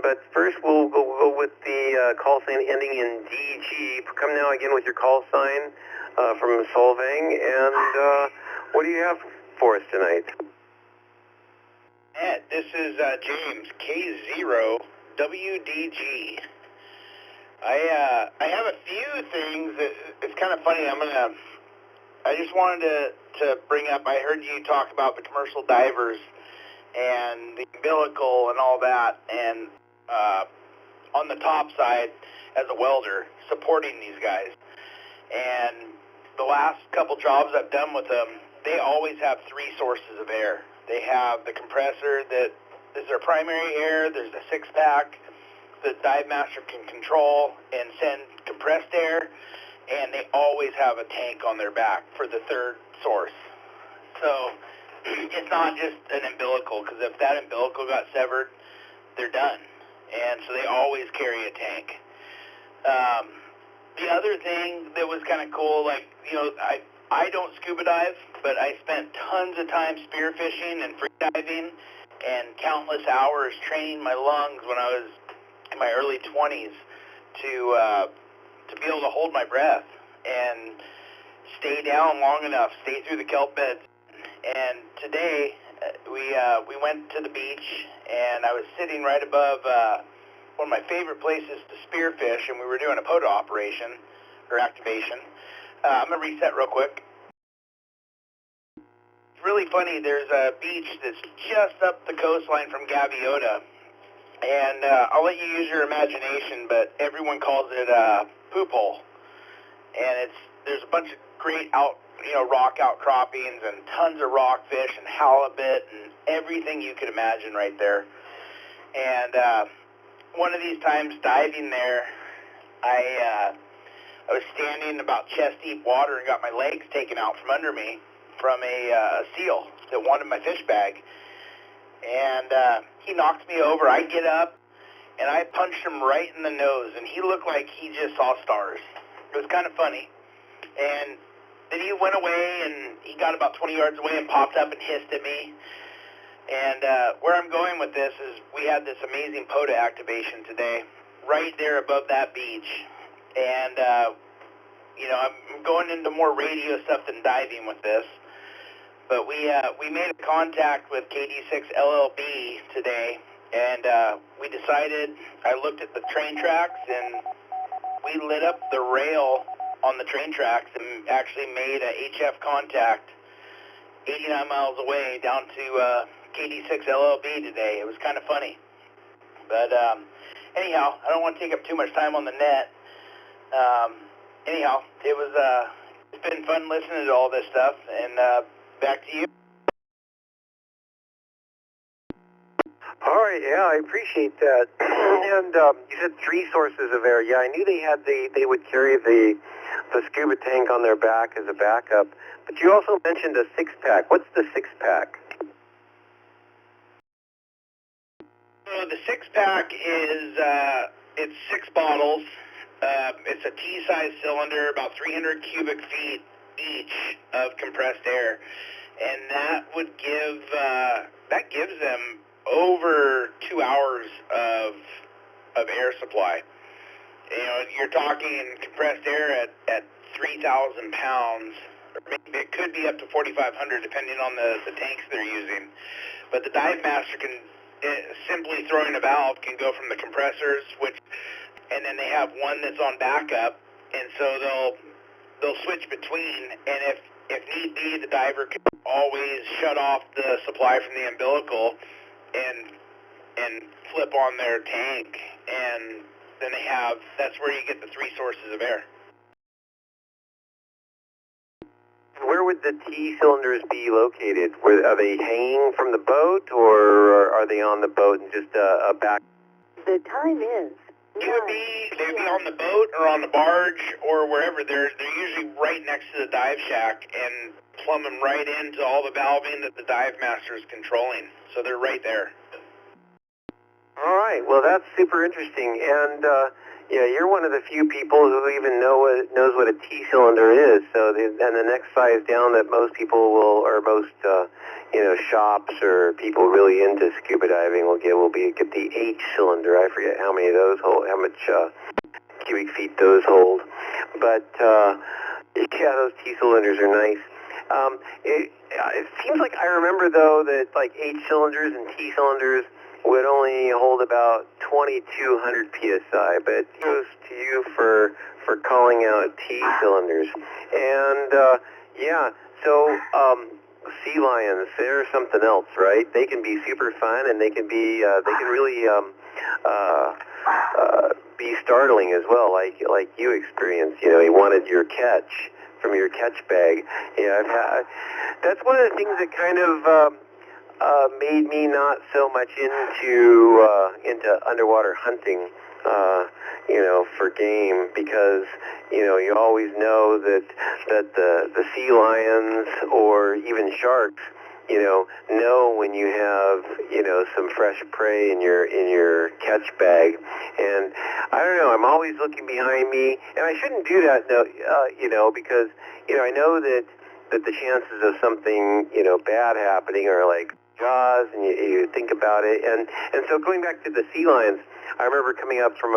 but first we'll go with the call sign ending in DG. Come now again with your call sign from Solvang, and what do you have for us tonight? Ed, this is James, K0WDG. I have a few things that it's kind of funny. I just wanted to bring up, I heard you talk about the commercial divers and the umbilical and all that, and on the top side as a welder, supporting these guys. And the last couple jobs I've done with them, they always have three sources of air. They have the compressor that is their primary air, there's a six-pack that Dive Master can control and send compressed air, and they always have a tank on their back for the third source. So it's not just an umbilical, because if that umbilical got severed, they're done. And so they always carry a tank. The other thing that was kind of cool, like, you know, I don't scuba dive, but I spent tons of time spearfishing and free diving and countless hours training my lungs when I was in my early 20s to be able to hold my breath and stay down long enough, stay through the kelp beds. And today we went to the beach, and I was sitting right above one of my favorite places to spearfish, and we were doing a POTA operation or activation. I'm gonna reset real quick. It's really funny. There's a beach that's just up the coastline from Gaviota, and I'll let you use your imagination, but everyone calls it poop hole. And there's a bunch of great rock outcroppings and tons of rockfish and halibut and everything you could imagine right there. And one of these times diving there, I was standing in about chest deep water and got my legs taken out from under me from a seal that wanted my fish bag. And he knocked me over. I get up and I punched him right in the nose, and he looked like he just saw stars. It was kind of funny. And then he went away, and he got about 20 yards away and popped up and hissed at me. And where I'm going with this is we had this amazing POTA activation today right there above that beach. And, I'm going into more radio stuff than diving with this. But we made a contact with KD6 LLB today, and we decided, I looked at the train tracks, and we lit up the rail on the train tracks and actually made a HF contact 89 miles away down to KD6 LLB today. It was kind of funny. But anyhow, I don't want to take up too much time on the net. Anyhow, it's been fun listening to all this stuff, and back to you. All right, yeah, I appreciate that. And you said three sources of air. Yeah, I knew they would carry the scuba tank on their back as a backup. But you also mentioned a six-pack. What's the six-pack? So the six-pack is it's 6 bottles. It's a T-size cylinder, about 300 cubic feet each of compressed air, and that would gives them over 2 hours of air supply. You know, you're talking compressed air at 3,000 pounds maybe it could be up to 4,500 depending on the tanks they're using. But the dive master can simply throwing a valve can go from the compressors, and then they have one that's on backup, and so they'll switch between, and if need be, the diver can always shut off the supply from the umbilical and flip on their tank, and then that's where you get the 3 sources of air. Where would the T cylinders be located? Are they hanging from the boat, or are they on the boat and just a back? The time is. They'd be on the boat or on the barge or wherever. They're usually right next to the dive shack and plumbing right into all the valving that the dive master is controlling. So they're right there. All right. Well, that's super interesting. And yeah, you're one of the few people who even knows what a T cylinder is. So and the next size down that most people will, or most shops or people really into scuba diving will get the H cylinder. I forget how many of those hold, how much cubic feet those hold. But yeah, those T cylinders are nice. It seems like I remember though that like H cylinders and T cylinders would only hold about 2,200 psi, but kudos to you for calling out T cylinders. And yeah, so sea lions, they're something else, right? They can be super fun, and they can be they can really be startling as well, like you experienced. You know, he wanted your catch from your catch bag. Yeah, that's one of the things that kind of made me not so much into underwater hunting, for game, because you always know that the sea lions or even sharks, know when you have some fresh prey in your catch bag. And I don't know, I'm always looking behind me, and I shouldn't do that, because I know that the chances of something bad happening are like Jaws, and you think about it, and so going back to the sea lions, I remember coming up from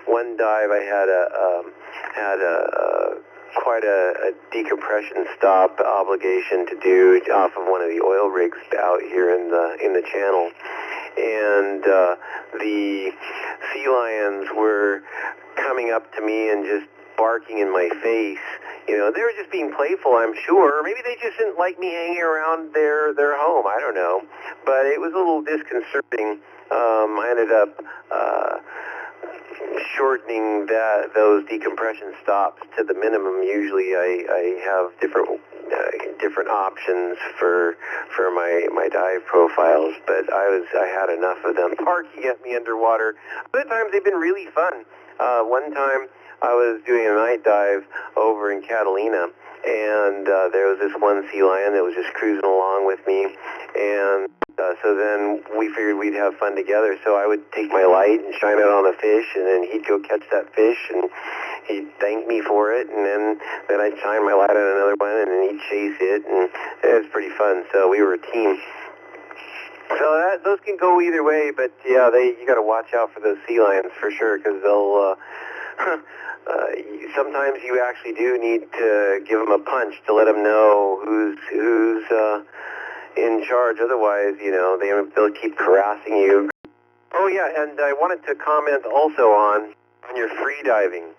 one dive. I had quite a decompression stop obligation to do off of one of the oil rigs out here in the channel, and the sea lions were coming up to me and just barking in my face. They were just being playful, I'm sure. Or maybe they just didn't like me hanging around their home. I don't know. But it was a little disconcerting. I ended up shortening those decompression stops to the minimum. Usually I have different options for my dive profiles, but I had enough of them barking at me underwater. Other times they've been really fun. One time I was doing a night dive over in Catalina, and there was this one sea lion that was just cruising along with me, and so then we figured we'd have fun together. So I would take my light and shine it on a fish, and then he'd go catch that fish, and he'd thank me for it, and then I'd shine my light on another one, and then he'd chase it, and it was pretty fun. So we were a team. So those can go either way, but yeah, you got to watch out for those sea lions for sure, because they'll sometimes you actually do need to give them a punch to let them know who's in charge. Otherwise, they'll keep harassing you. Oh yeah, and I wanted to comment also on your free diving.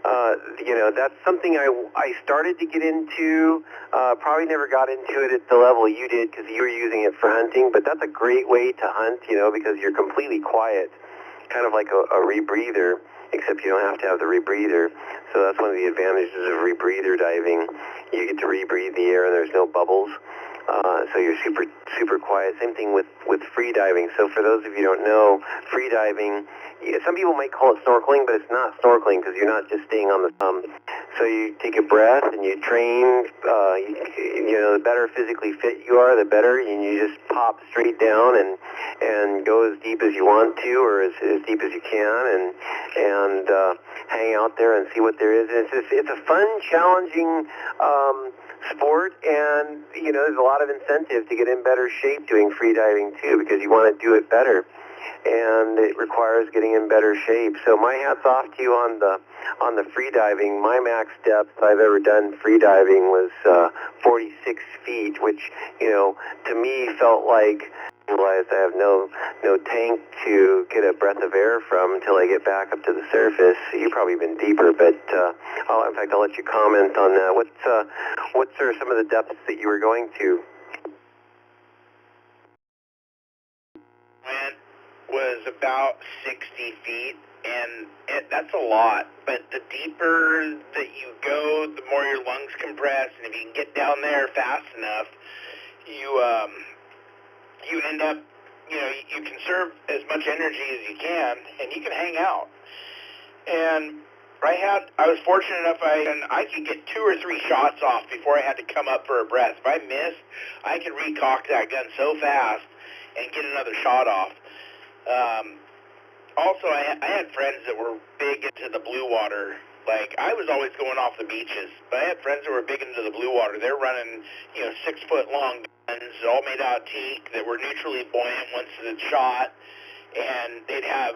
That's something I started to get into. Probably never got into it at the level you did because you were using it for hunting, but that's a great way to hunt, because you're completely quiet, kind of like a rebreather, except you don't have to have the rebreather. So that's one of the advantages of rebreather diving. You get to rebreathe the air and there's no bubbles. So you're super, super quiet. Same thing with free diving. So for those of you who don't know, free diving, some people might call it snorkeling, but it's not snorkeling because you're not just staying on the So you take a breath and you train. The better physically fit you are, the better. And you just pop straight down and go as deep as you want to, or as deep as you can, and hang out there and see what there is. And it's a fun, challenging sport, and there's a lot of incentive to get in better shape doing free diving too, because you want to do it better. and it requires getting in better shape. So my hat's off to you on the free diving. My max depth I've ever done free diving was 46 feet, which, you know, to me felt like I realized I have no tank to get a breath of air from until I get back up to the surface. You've probably been deeper, but in fact, I'll let you comment on that. What are some of the depths that you were going to? Went was about 60 feet, and that's a lot. But the deeper that you go, the more your lungs compress, and if you can get down there fast enough, you end up, you know, you conserve as much energy as you can, and you can hang out. And I was fortunate enough I could get 2 or 3 shots off before I had to come up for a breath. If I missed, I could recock that gun so fast and get another shot off. Also, I had friends that were big into the blue water. Like, I was always going off the beaches, but I had friends that were big into the blue water. They're running, 6-foot long guns, all made out of teak, that were neutrally buoyant once it's shot, and they'd have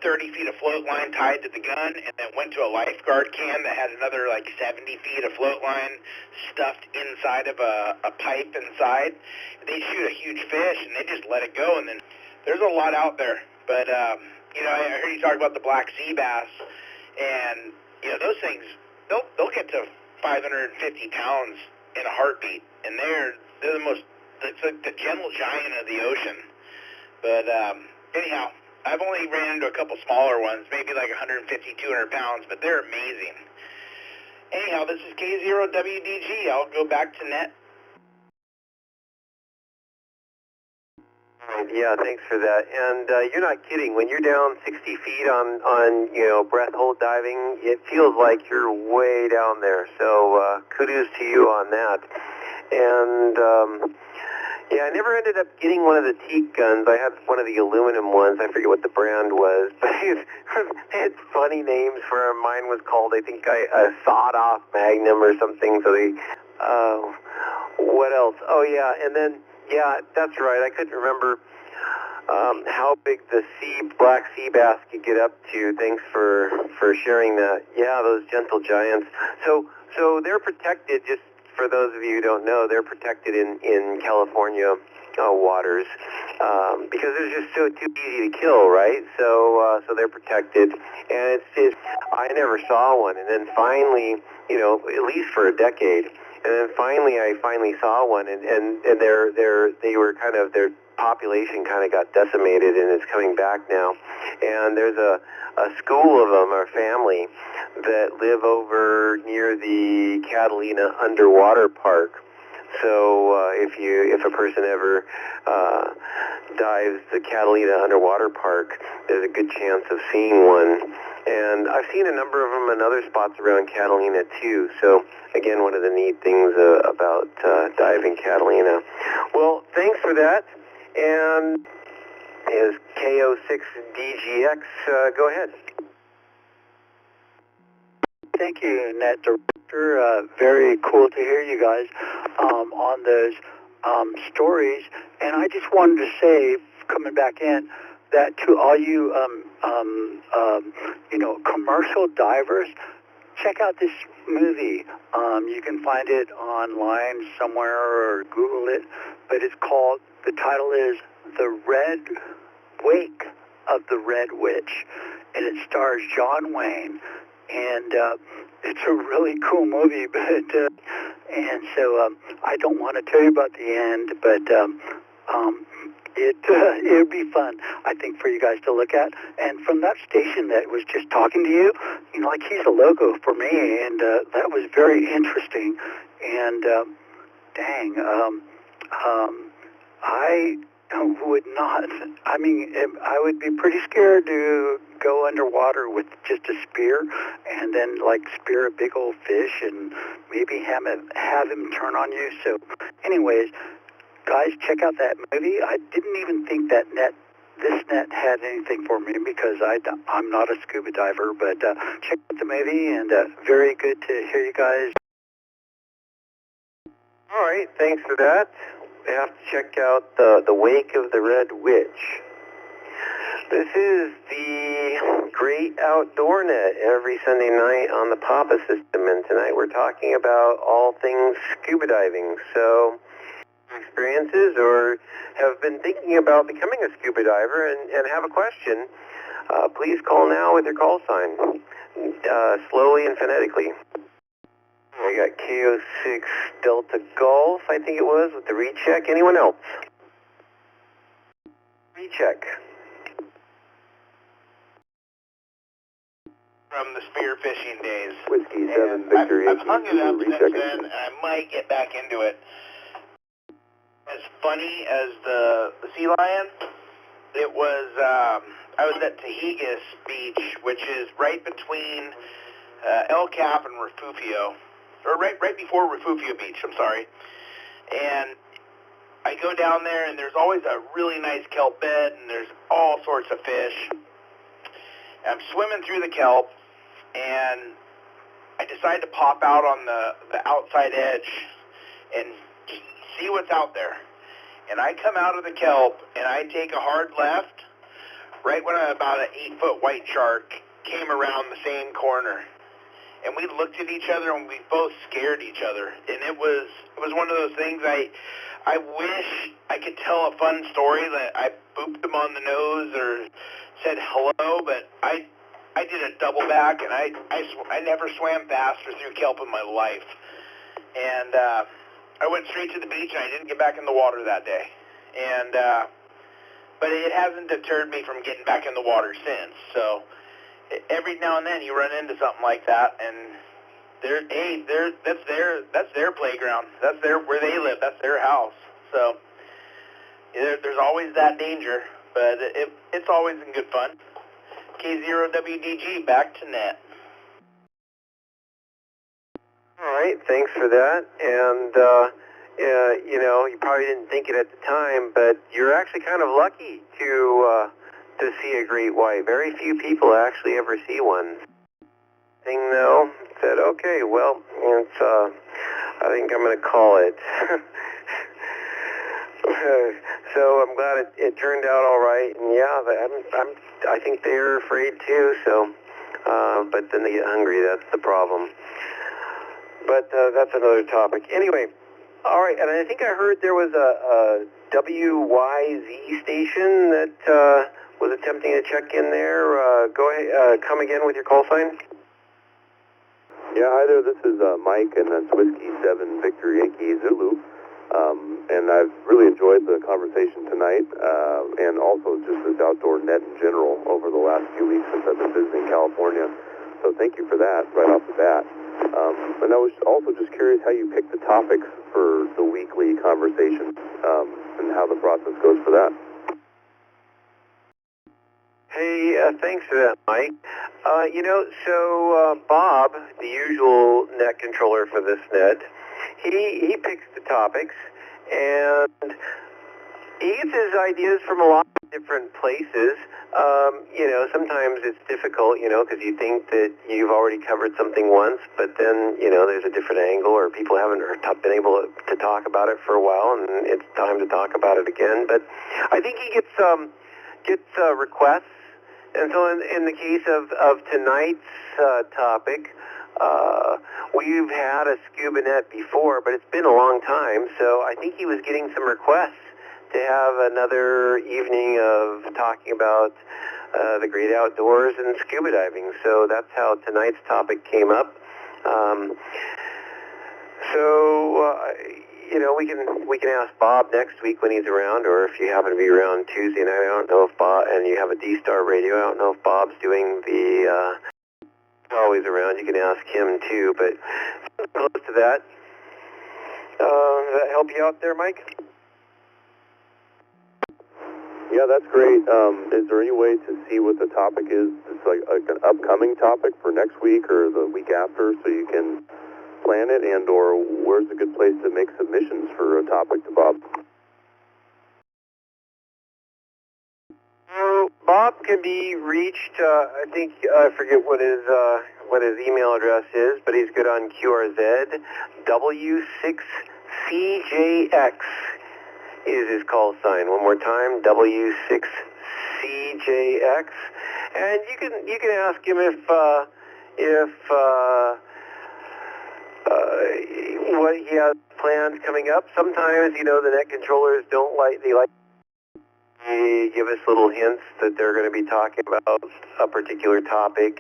30 feet of float line tied to the gun, and then went to a lifeguard can that had another 70 feet of float line stuffed inside of a pipe inside. They'd shoot a huge fish, and they just let it go, and then there's a lot out there. But, I heard you talk about the black sea bass, and, those things, they'll get to 550 pounds in a heartbeat, and they're the most, it's like the gentle giant of the ocean. But, anyhow, I've only ran into a couple smaller ones, maybe 150, 200 pounds, but they're amazing. Anyhow, this is K0WDG. I'll go back to net. Yeah, thanks for that. And you're not kidding. When you're down 60 feet on breath hold diving, it feels like you're way down there. So kudos to you on that. And I never ended up getting one of the teak guns. I had one of the aluminum ones. I forget what the brand was, but they had funny names for them. Mine was called, I think, a sawed-off Magnum or something. So what else? Oh yeah, and then that's right. I couldn't remember how big the black sea bass could get up to. Thanks for sharing that. Yeah, those gentle giants. So they're protected. Just for those of you who don't know, they're protected in California waters because they're just so too easy to kill, right? So they're protected, and I never saw one, and then finally, at least for a decade. And then I finally saw one, and they were kind of, their population kind of got decimated, and it's coming back now. And there's a school of them, or family, that live over near the Catalina Underwater Park. So if a person ever dives the Catalina Underwater Park, there's a good chance of seeing one. And I've seen a number of them in other spots around Catalina too. So again, one of the neat things about diving Catalina. Well, thanks for that. And is KO6DGX, go ahead. Thank you, Net Director. Very cool to hear you guys on those stories. And I just wanted to say, coming back in, that to all you, commercial divers, check out this movie. You can find it online somewhere or Google it, but the title is The Red Wake of the Red Witch, and it stars John Wayne, and it's a really cool movie, but and so I don't want to tell you about the end, but it would be fun, I think, for you guys to look at. And from that station that was just talking to you, he's a logo for me, and that was very interesting. And I would not. I mean, I would be pretty scared to go underwater with just a spear, and then spear a big old fish, and maybe have him turn on you. So, anyways, guys, check out that movie. I didn't even think that this net had anything for me because I'm not a scuba diver, but check out the movie, and very good to hear you guys. All right, thanks for that. We have to check out the Wake of the Red Witch. This is the Great Outdoor Net every Sunday night on the Papa system, and tonight we're talking about all things scuba diving. So, experiences or have been thinking about becoming a scuba diver and have a question, please call now with your call sign, slowly and phonetically. I got KO6 Delta Golf, I think it was, with the recheck. Anyone else? Recheck. From the spearfishing days. Whiskey 7 Victory. I've hung it up since then, and I might get back into it. As funny as the sea lion, it was, I was at Tahigas Beach, which is right between El Cap and Refugio, or right before Refugio Beach, I'm sorry. And I go down there, and there's always a really nice kelp bed, and there's all sorts of fish. I'm swimming through the kelp, and I decide to pop out on the outside edge and just see what's out there. And I come out of the kelp, and I take a hard left, right when about an 8-foot white shark came around the same corner. And we looked at each other, and we both scared each other. And it was one of those things, I wish I could tell a fun story that I booped him on the nose or said hello, but I did a double back, and I never swam faster through kelp in my life. And I went straight to the beach, and I didn't get back in the water that day. And but it hasn't deterred me from getting back in the water since. So every now and then you run into something like that, and that's their playground. That's where they live. That's their house. So there's always that danger, but it's always in good fun. K0WDG, back to net. All right, thanks for that. And, you probably didn't think it at the time, but you're actually kind of lucky to see a great white. Very few people actually ever see one. Thing, though, said, okay, well, it's, I think I'm going to call it. So I'm glad it turned out all right, and yeah, I think they're afraid too. So, but then they get hungry. That's the problem. But that's another topic. Anyway, all right. And I think I heard there was a WYZ station that was attempting to check in there. Go ahead. Come again with your call sign. Yeah, hi there. This is Mike, and that's Whiskey 7 Victory Yankee Zulu. And I've really enjoyed the conversation tonight, and also just this outdoor net in general over the last few weeks since I've been visiting California. So thank you for that right off the bat. And I was also just curious how you pick the topics for the weekly conversations, and how the process goes for that. Hey, thanks for that, Mike. So Bob, the usual net controller for this net, he picks the topics, and he gets his ideas from a lot of different places. Sometimes it's difficult, because you think that you've already covered something once, but then, there's a different angle, or people haven't been able to talk about it for a while, and it's time to talk about it again. But I think he gets requests. And so in the case of tonight's topic, we've had a scuba net before, but it's been a long time, so I think he was getting some requests to have another evening of talking about the great outdoors and scuba diving. So that's how tonight's topic came up. We can ask Bob next week when he's around, or if you happen to be around Tuesday night. I don't know if Bob, and you have a D-Star radio, I don't know if Bob's doing the always around. You can ask him too, but close to that. Does that help you out there, Mike? Yeah, that's great. Is there any way to see what the topic is? It's like an upcoming topic for next week or the week after, so you can plan it, and or where's a good place to make submissions for a topic to Bob? Bob can be reached, I think, I forget what his email address is, but he's good on QRZ, W6CJX. is his call sign. One more time, W6CJX. And you can ask him if what he has plans coming up. Sometimes, the net controllers they give us little hints that they're going to be talking about a particular topic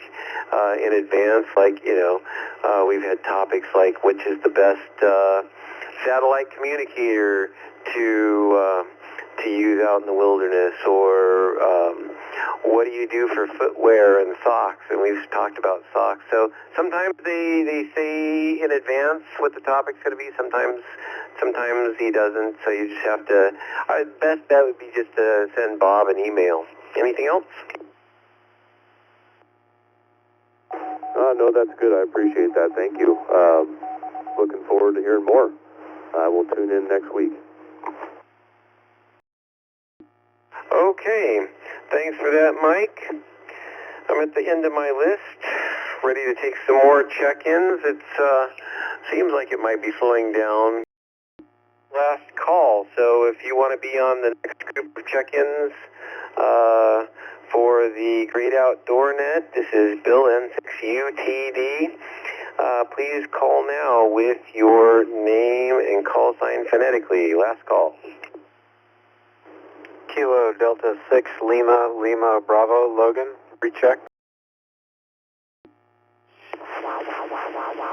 in advance. Like, we've had topics like which is the best satellite communicator to use out in the wilderness, or what do you do for footwear and socks? And we've talked about socks. So sometimes they say in advance what the topic's going to be. Sometimes he doesn't. So you just have to. Our best bet would be just to send Bob an email. Anything else? No, that's good. I appreciate that. Thank you. Looking forward to hearing more. We'll tune in next week. Okay, thanks for that, Mike. I'm at the end of my list, ready to take some more check-ins. It seems like it might be slowing down. Last call, so if you want to be on the next group of check-ins for the Great Outdoor Net, this is Bill N6UTD. Please call now with your name and call sign phonetically. Last call. Kilo Delta 6 Lima Lima Bravo Logan, recheck.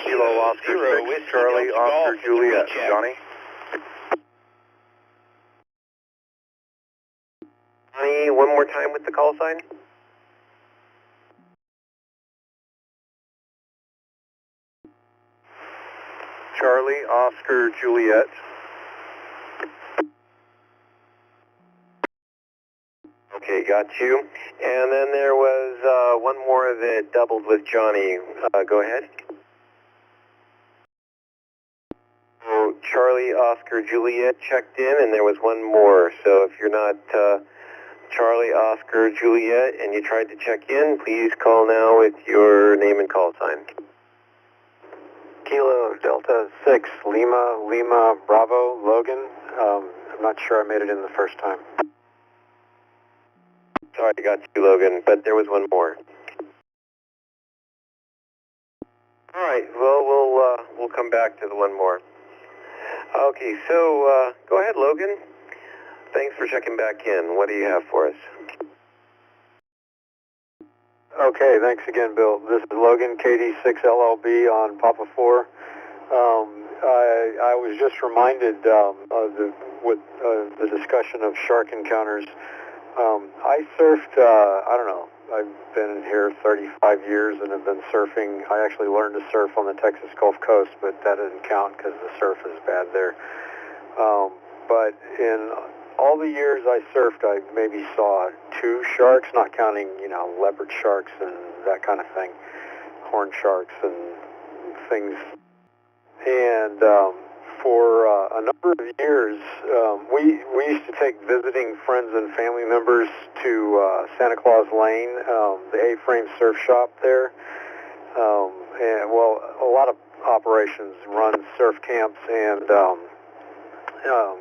Kilo Oscar 6 Charlie Oscar Juliet, Johnny. Johnny, one more time with the call sign. Charlie Oscar Juliet. Okay, got you. And then there was one more that doubled with Johnny. Go ahead. So Charlie, Oscar, Juliet checked in, and there was one more. So if you're not Charlie, Oscar, Juliet, and you tried to check in, please call now with your name and call sign. Kilo Delta 6 Lima Lima Bravo Logan. I'm not sure I made it in the first time. Sorry, I got you, Logan, but there was one more. All right, well, we'll come back to the one more. Okay, so go ahead, Logan. Thanks for checking back in. What do you have for us? Okay, thanks again, Bill. This is Logan, KD6LLB on Papa 4. I was just reminded with the discussion of shark encounters. I surfed, I don't know, I've been here 35 years and have been surfing. I actually learned to surf on the Texas Gulf Coast, but that didn't count because the surf is bad there. But in all the years I surfed, I maybe saw 2 sharks, not counting, leopard sharks and that kind of thing, horn sharks and things. And for a number of years, we used to take visiting friends and family members to Santa Claus Lane, the A-frame surf shop there. And well, a lot of operations run surf camps and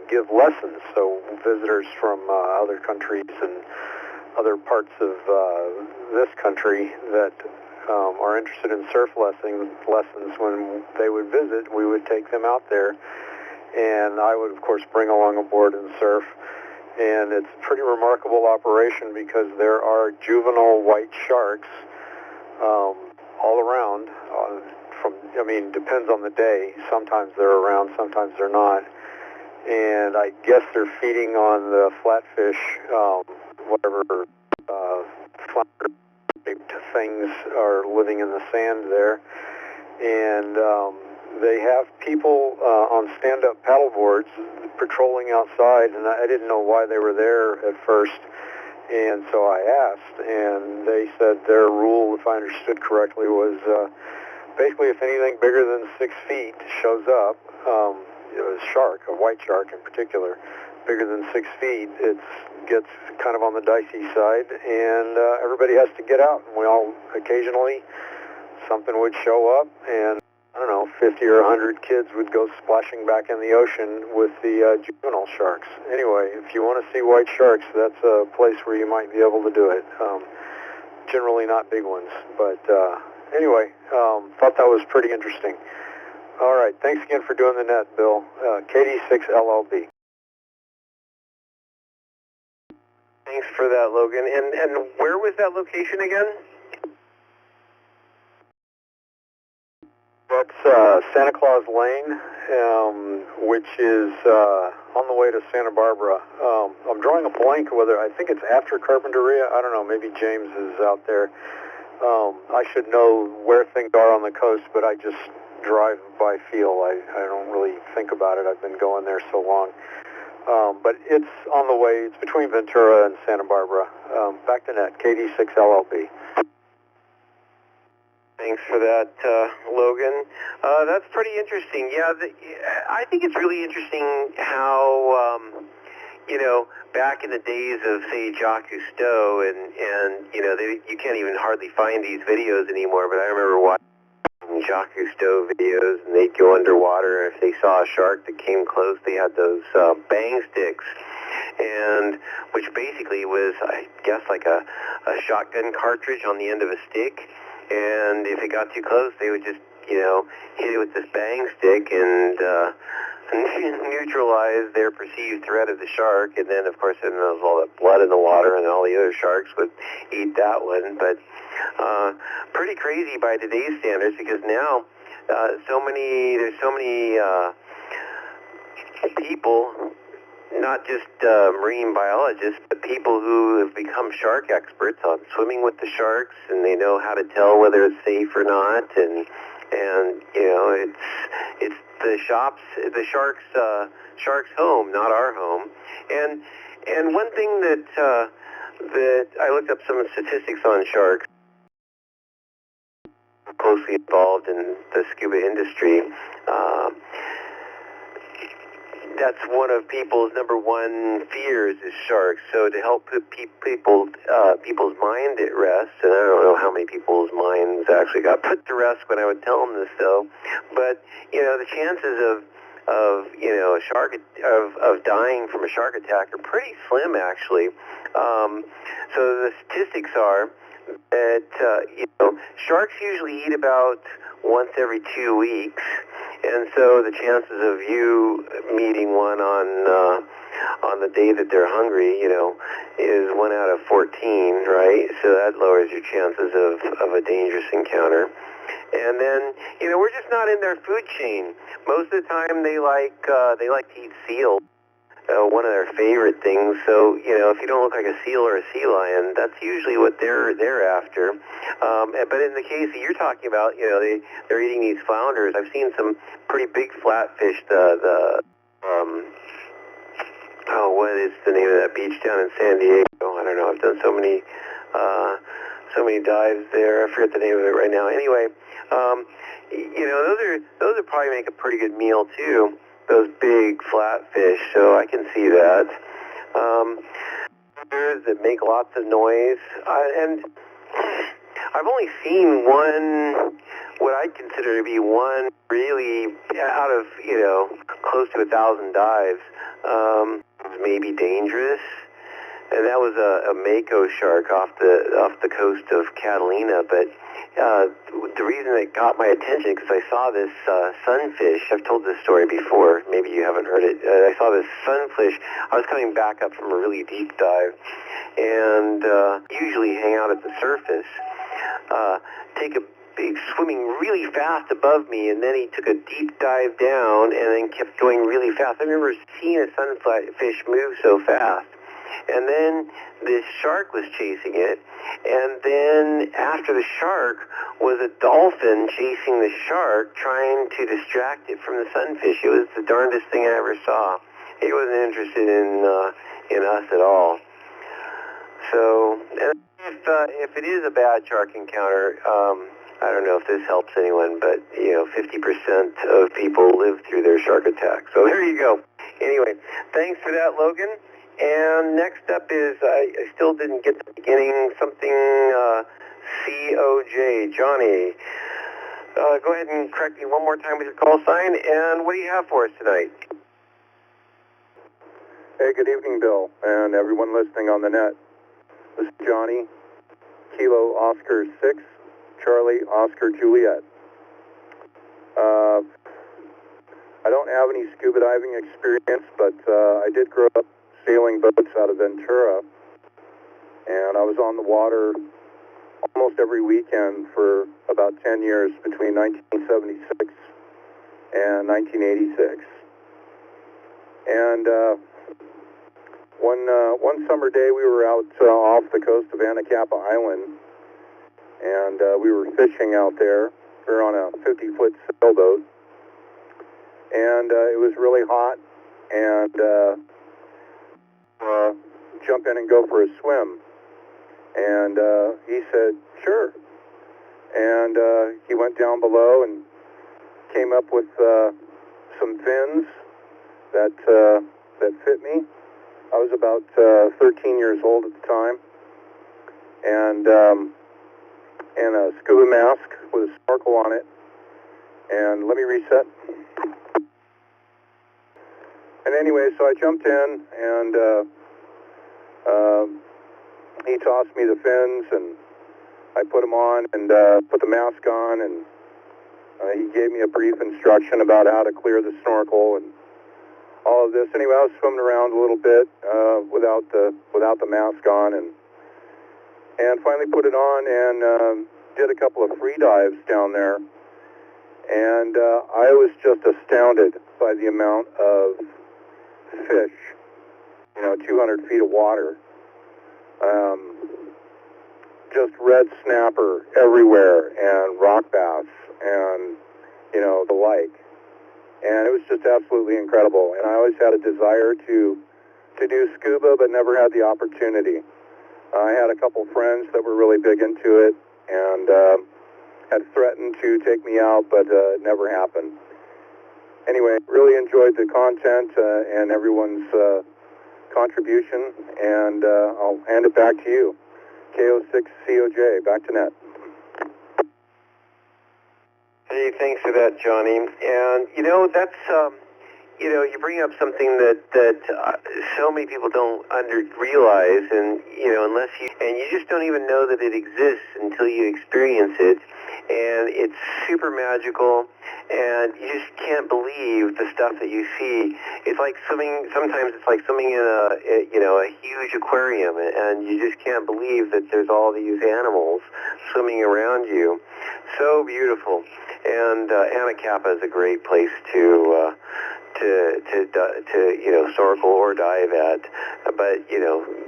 give lessons, so visitors from other countries and other parts of this country that are interested in surf lessons, when they would visit, we would take them out there, and I would, of course, bring along a board and surf. And it's a pretty remarkable operation because there are juvenile white sharks all around. Depends on the day. Sometimes they're around, sometimes they're not. And I guess they're feeding on the flatfish, whatever flounder-shaped things are living in the sand there. And they have people on stand-up paddle boards patrolling outside, and I didn't know why they were there at first. And so I asked, and they said their rule, if I understood correctly, was basically if anything bigger than 6 feet shows up, a shark, a white shark in particular, bigger than 6 feet, it gets kind of on the dicey side, and everybody has to get out. And we all, occasionally, something would show up, and I don't know, 50 or 100 kids would go splashing back in the ocean with the juvenile sharks. Anyway, if you want to see white sharks, that's a place where you might be able to do it. Generally not big ones, but anyway, thought that was pretty interesting. All right, thanks again for doing the net, Bill. KD6LLB. Thanks for that, Logan. And where was that location again? That's Santa Claus Lane, which is on the way to Santa Barbara. I'm drawing a blank whether, I think it's after Carpinteria. I don't know, maybe James is out there. I should know where things are on the coast, but I just drive by feel. I don't really think about it. I've been going there so long. But it's on the way. It's between Ventura and Santa Barbara. Back to net, KD6LLB. Thanks for that, Logan. That's pretty interesting. Yeah, I think it's really interesting how, back in the days of, say, Jacques Cousteau, and you can't even hardly find these videos anymore, but I remember watching Jacques Cousteau videos, and they'd go underwater, and if they saw a shark that came close, they had those bang sticks, and which basically was, I guess, like a shotgun cartridge on the end of a stick. And if it got too close, they would just, hit it with this bang stick and neutralize their perceived threat of the shark. And then, of course, then there was all that blood in the water, and all the other sharks would eat that one. But pretty crazy by today's standards, because now there's so many people, not just marine biologists, but people who have become shark experts on swimming with the sharks, and they know how to tell whether it's safe or not. And it's the shark's home, not our home. And one thing that I looked up some statistics on sharks, closely involved in the scuba industry. That's one of people's number one fears is sharks. So to help put people's mind at rest, and I don't know how many people's minds actually got put to rest when I would tell them this, though. But the chances of a shark of dying from a shark attack are pretty slim, actually. So the statistics are that sharks usually eat about once every 2 weeks, and so the chances of you meeting one on the day that they're hungry, is 1 out of 14, right? So that lowers your chances of a dangerous encounter. And then, we're just not in their food chain. Most of the time, they like to eat seal. One of their favorite things. So, if you don't look like a seal or a sea lion, that's usually what they're after. But in the case that you're talking about, they're eating these flounders. I've seen some pretty big flatfish. What is the name of that beach down in San Diego? I don't know. I've done so many dives there. I forget the name of it right now. Anyway, those would probably make a pretty good meal too. Those big flatfish, so I can see that. That make lots of noise, and I've only seen one, what I consider to be one really out of close to 1,000 dives, maybe dangerous, and that was a mako shark off the coast of Catalina, but. The reason it got my attention because I saw this sunfish. I've told this story before. Maybe you haven't heard it. I saw this sunfish. I was coming back up from a really deep dive, and usually hang out at the surface. Take a big swimming really fast above me, and then he took a deep dive down, and then kept going really fast. I remember seeing a sunfish move so fast. And then this shark was chasing it, and then after the shark was a dolphin chasing the shark, trying to distract it from the sunfish. It was the darndest thing I ever saw. He wasn't interested in us at all. So, and if it is a bad shark encounter, I don't know if this helps anyone, but 50% of people live through their shark attack. So there you go. Anyway, thanks for that, Logan. And next up is, I still didn't get the beginning, something COJ, Johnny. Go ahead and correct me one more time with your call sign, and what do you have for us tonight? Hey, good evening, Bill, and everyone listening on the net. This is Johnny, Kilo Oscar 6, Charlie Oscar Juliet. I don't have any scuba diving experience, but I did grow up sailing boats out of Ventura, and I was on the water almost every weekend for about 10 years between 1976 and 1986. And one summer day we were out off the coast of Anacapa Island, and we were fishing out there. We were on a 50-foot sailboat, and it was really hot, and jump in and go for a swim. And he said, sure. And he went down below and came up with some fins that fit me. I was about 13 years old at the time, and a scuba mask with a snorkel on it. And let me reset. And anyway, so I jumped in, and he tossed me the fins, and I put them on and put the mask on, and he gave me a brief instruction about how to clear the snorkel and all of this. Anyway, I was swimming around a little bit without the mask on, and finally put it on and did a couple of free dives down there, and I was just astounded by the amount of fish, 200 feet of water. Just red snapper everywhere, and rock bass, and the like. And it was just absolutely incredible. And I always had a desire to do scuba, but never had the opportunity. I had a couple friends that were really big into it, and had threatened to take me out, but it never happened. Anyway, really enjoyed the content and everyone's contribution, and I'll hand it back to you. KO6COJ, back to net. Hey, thanks for that, Johnny. And that's you bring up something that so many people don't realize, and unless you just don't even know that it exists until you experience it, and it's super magical, and you just can't believe the stuff that you see. It's like swimming. Sometimes it's like swimming in a huge aquarium, and you just can't believe that there's all these animals swimming around you. So beautiful. And Anacapa is a great place to snorkel or dive at, but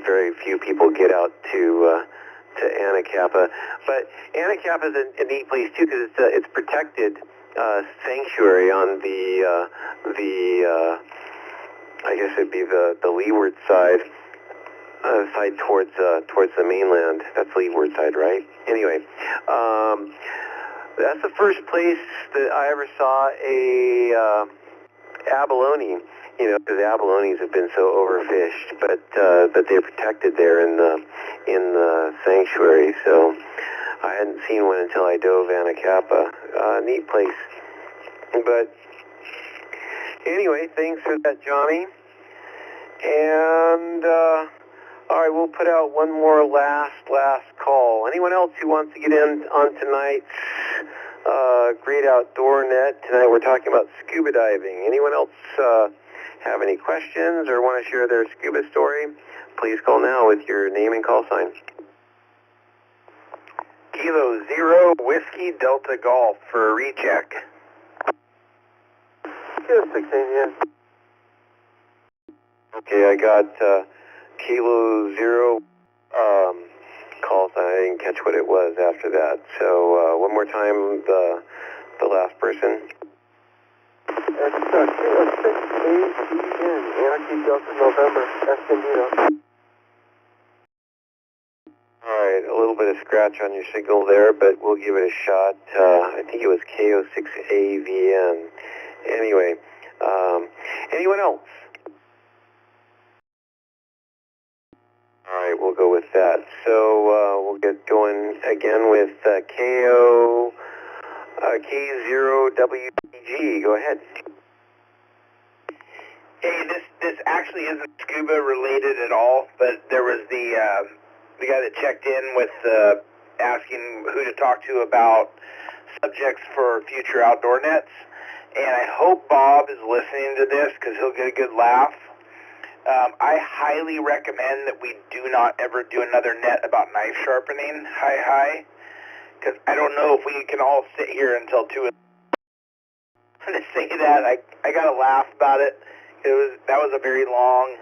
very few people get out to Anacapa. But Anacapa is a neat place too, because it's protected sanctuary on the I guess it'd be the leeward side. Side towards the mainland. That's leeward side, right? Anyway, that's the first place that I ever saw a abalone. Because abalones have been so overfished, but they're protected there in the sanctuary. So I hadn't seen one until I dove Anacapa. Neat place. But anyway, thanks for that, Johnny. And all right, we'll put out one more last call. Anyone else who wants to get in on tonight's Great Outdoor Net? Tonight we're talking about scuba diving. Anyone else have any questions or want to share their scuba story? Please call now with your name and call sign. Kilo 0 Whiskey Delta Golf for a recheck. Kilo 16, yeah. Okay, I got Kilo 0 call sign. I didn't catch what it was after that. So one more time, the last person. It's Kilo 6 AVN, Anarchy Delta November, Escondido. All right, a little bit of scratch on your signal there, but we'll give it a shot. I think it was KO6AVN. Anyway, anyone else? All right, we'll go with that. So we'll get going again with KO. K0WDG. Go ahead. Hey, this actually isn't scuba related at all, but there was the guy that checked in with asking who to talk to about subjects for future outdoor nets, and I hope Bob is listening to this because he'll get a good laugh. I highly recommend that we do not ever do another net about knife sharpening. Because I don't know if we can all sit here until 2 to say that. I got to laugh about it. That was a very long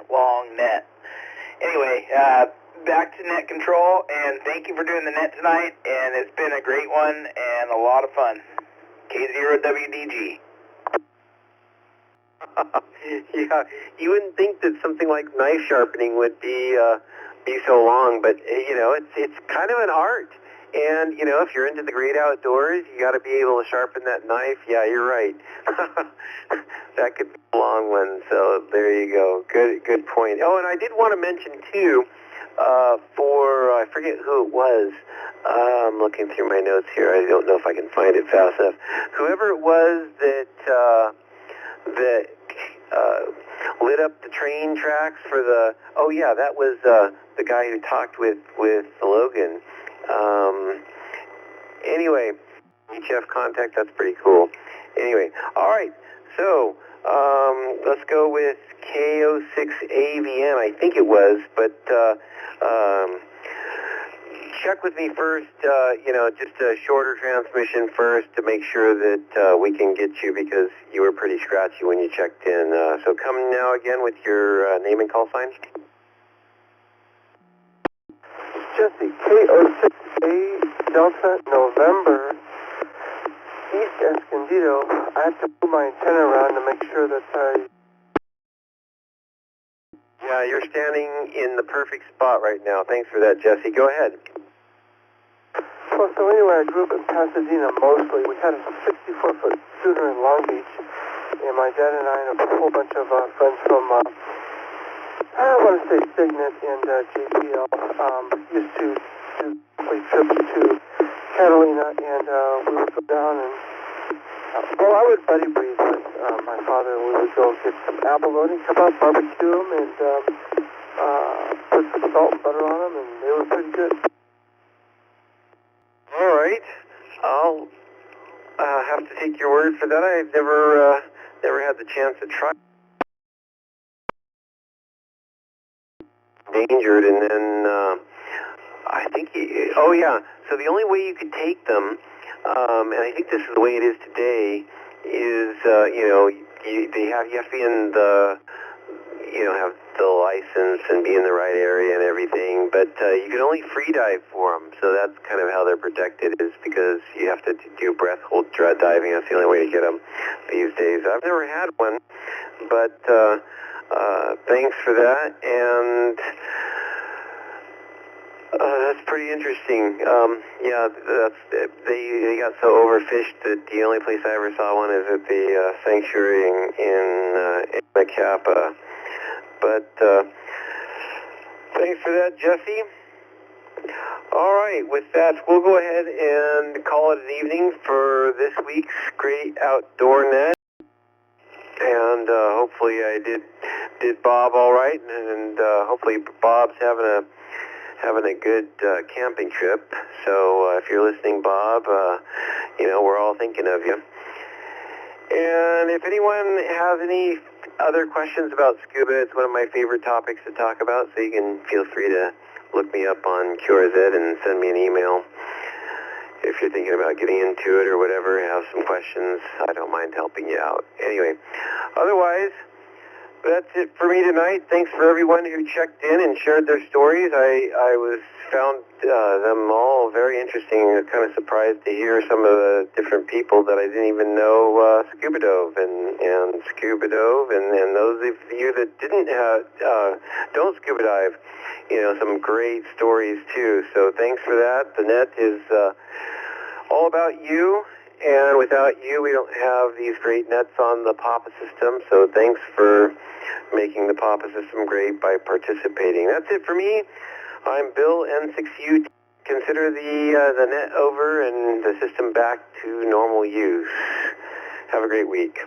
net. Anyway, back to net control, and thank you for doing the net tonight, and it's been a great one and a lot of fun. K0WDG. Yeah, you wouldn't think that something like knife sharpening would be so long, but it's kind of an art. And if you're into the great outdoors, you got to be able to sharpen that knife. Yeah, you're right. That could be a long one. So there you go. Good point. Oh, and I did want to mention too, I forget who it was. I'm looking through my notes here. I don't know if I can find it fast enough. Whoever it was that lit up the train tracks for the. Oh yeah, that was the guy who talked with Logan. Anyway, HF contact. That's pretty cool. Anyway, all right. So let's go with K06AVM. I think it was, but check with me first. Just a shorter transmission first to make sure that we can get you because you were pretty scratchy when you checked in. So come now again with your name and call sign. Jesse, K06A Delta November East Escondido. I have to move my antenna around to make sure that Yeah, you're standing in the perfect spot right now. Thanks for that, Jesse. Go ahead. Well, so anyway, I grew up in Pasadena mostly. We had a 64-foot schooner in Long Beach, and my dad and I and a whole bunch of friends from, I want to say Signet and JPL, used to do trips to Catalina, and we would go down and, I would buddy breathe with my father, and we would go get some abalone, come out, barbecue them, and put some salt and butter on them, and they were pretty good. All right. I'll have to take your word for that. I've never had the chance to try. Endangered, and then I think so the only way you could take them, and I think this is the way it is today, is you have to be in the have the license and be in the right area and everything, but you can only free dive for them, so that's kind of how they're protected, is because you have to do breath hold diving. That's the only way to get them these days. I've never had one, but thanks for that, and that's pretty interesting. They got so overfished that the only place I ever saw one is at the sanctuary in Macapa. But thanks for that, Jesse. All right, with that, we'll go ahead and call it an evening for this week's Great Outdoor Net. And hopefully I did Bob all right, and hopefully Bob's having a good camping trip. So if you're listening, Bob, we're all thinking of you. And if anyone has any other questions about scuba, it's one of my favorite topics to talk about, so you can feel free to look me up on QRZ and send me an email. If you're thinking about getting into it or whatever, have some questions, I don't mind helping you out. Anyway, otherwise, that's it for me tonight. Thanks for everyone who checked in and shared their stories. I found them all very interesting. Kind of surprised to hear some of the different people that I didn't even know scuba dove and scuba dove, and those of you that don't scuba dive, some great stories too. So thanks for that. The net is all about you. And without you, we don't have these great nets on the PAPA system, so thanks for making the PAPA system great by participating. That's it for me. I'm Bill N6U consider the net over and the system back to normal use. Have a great week.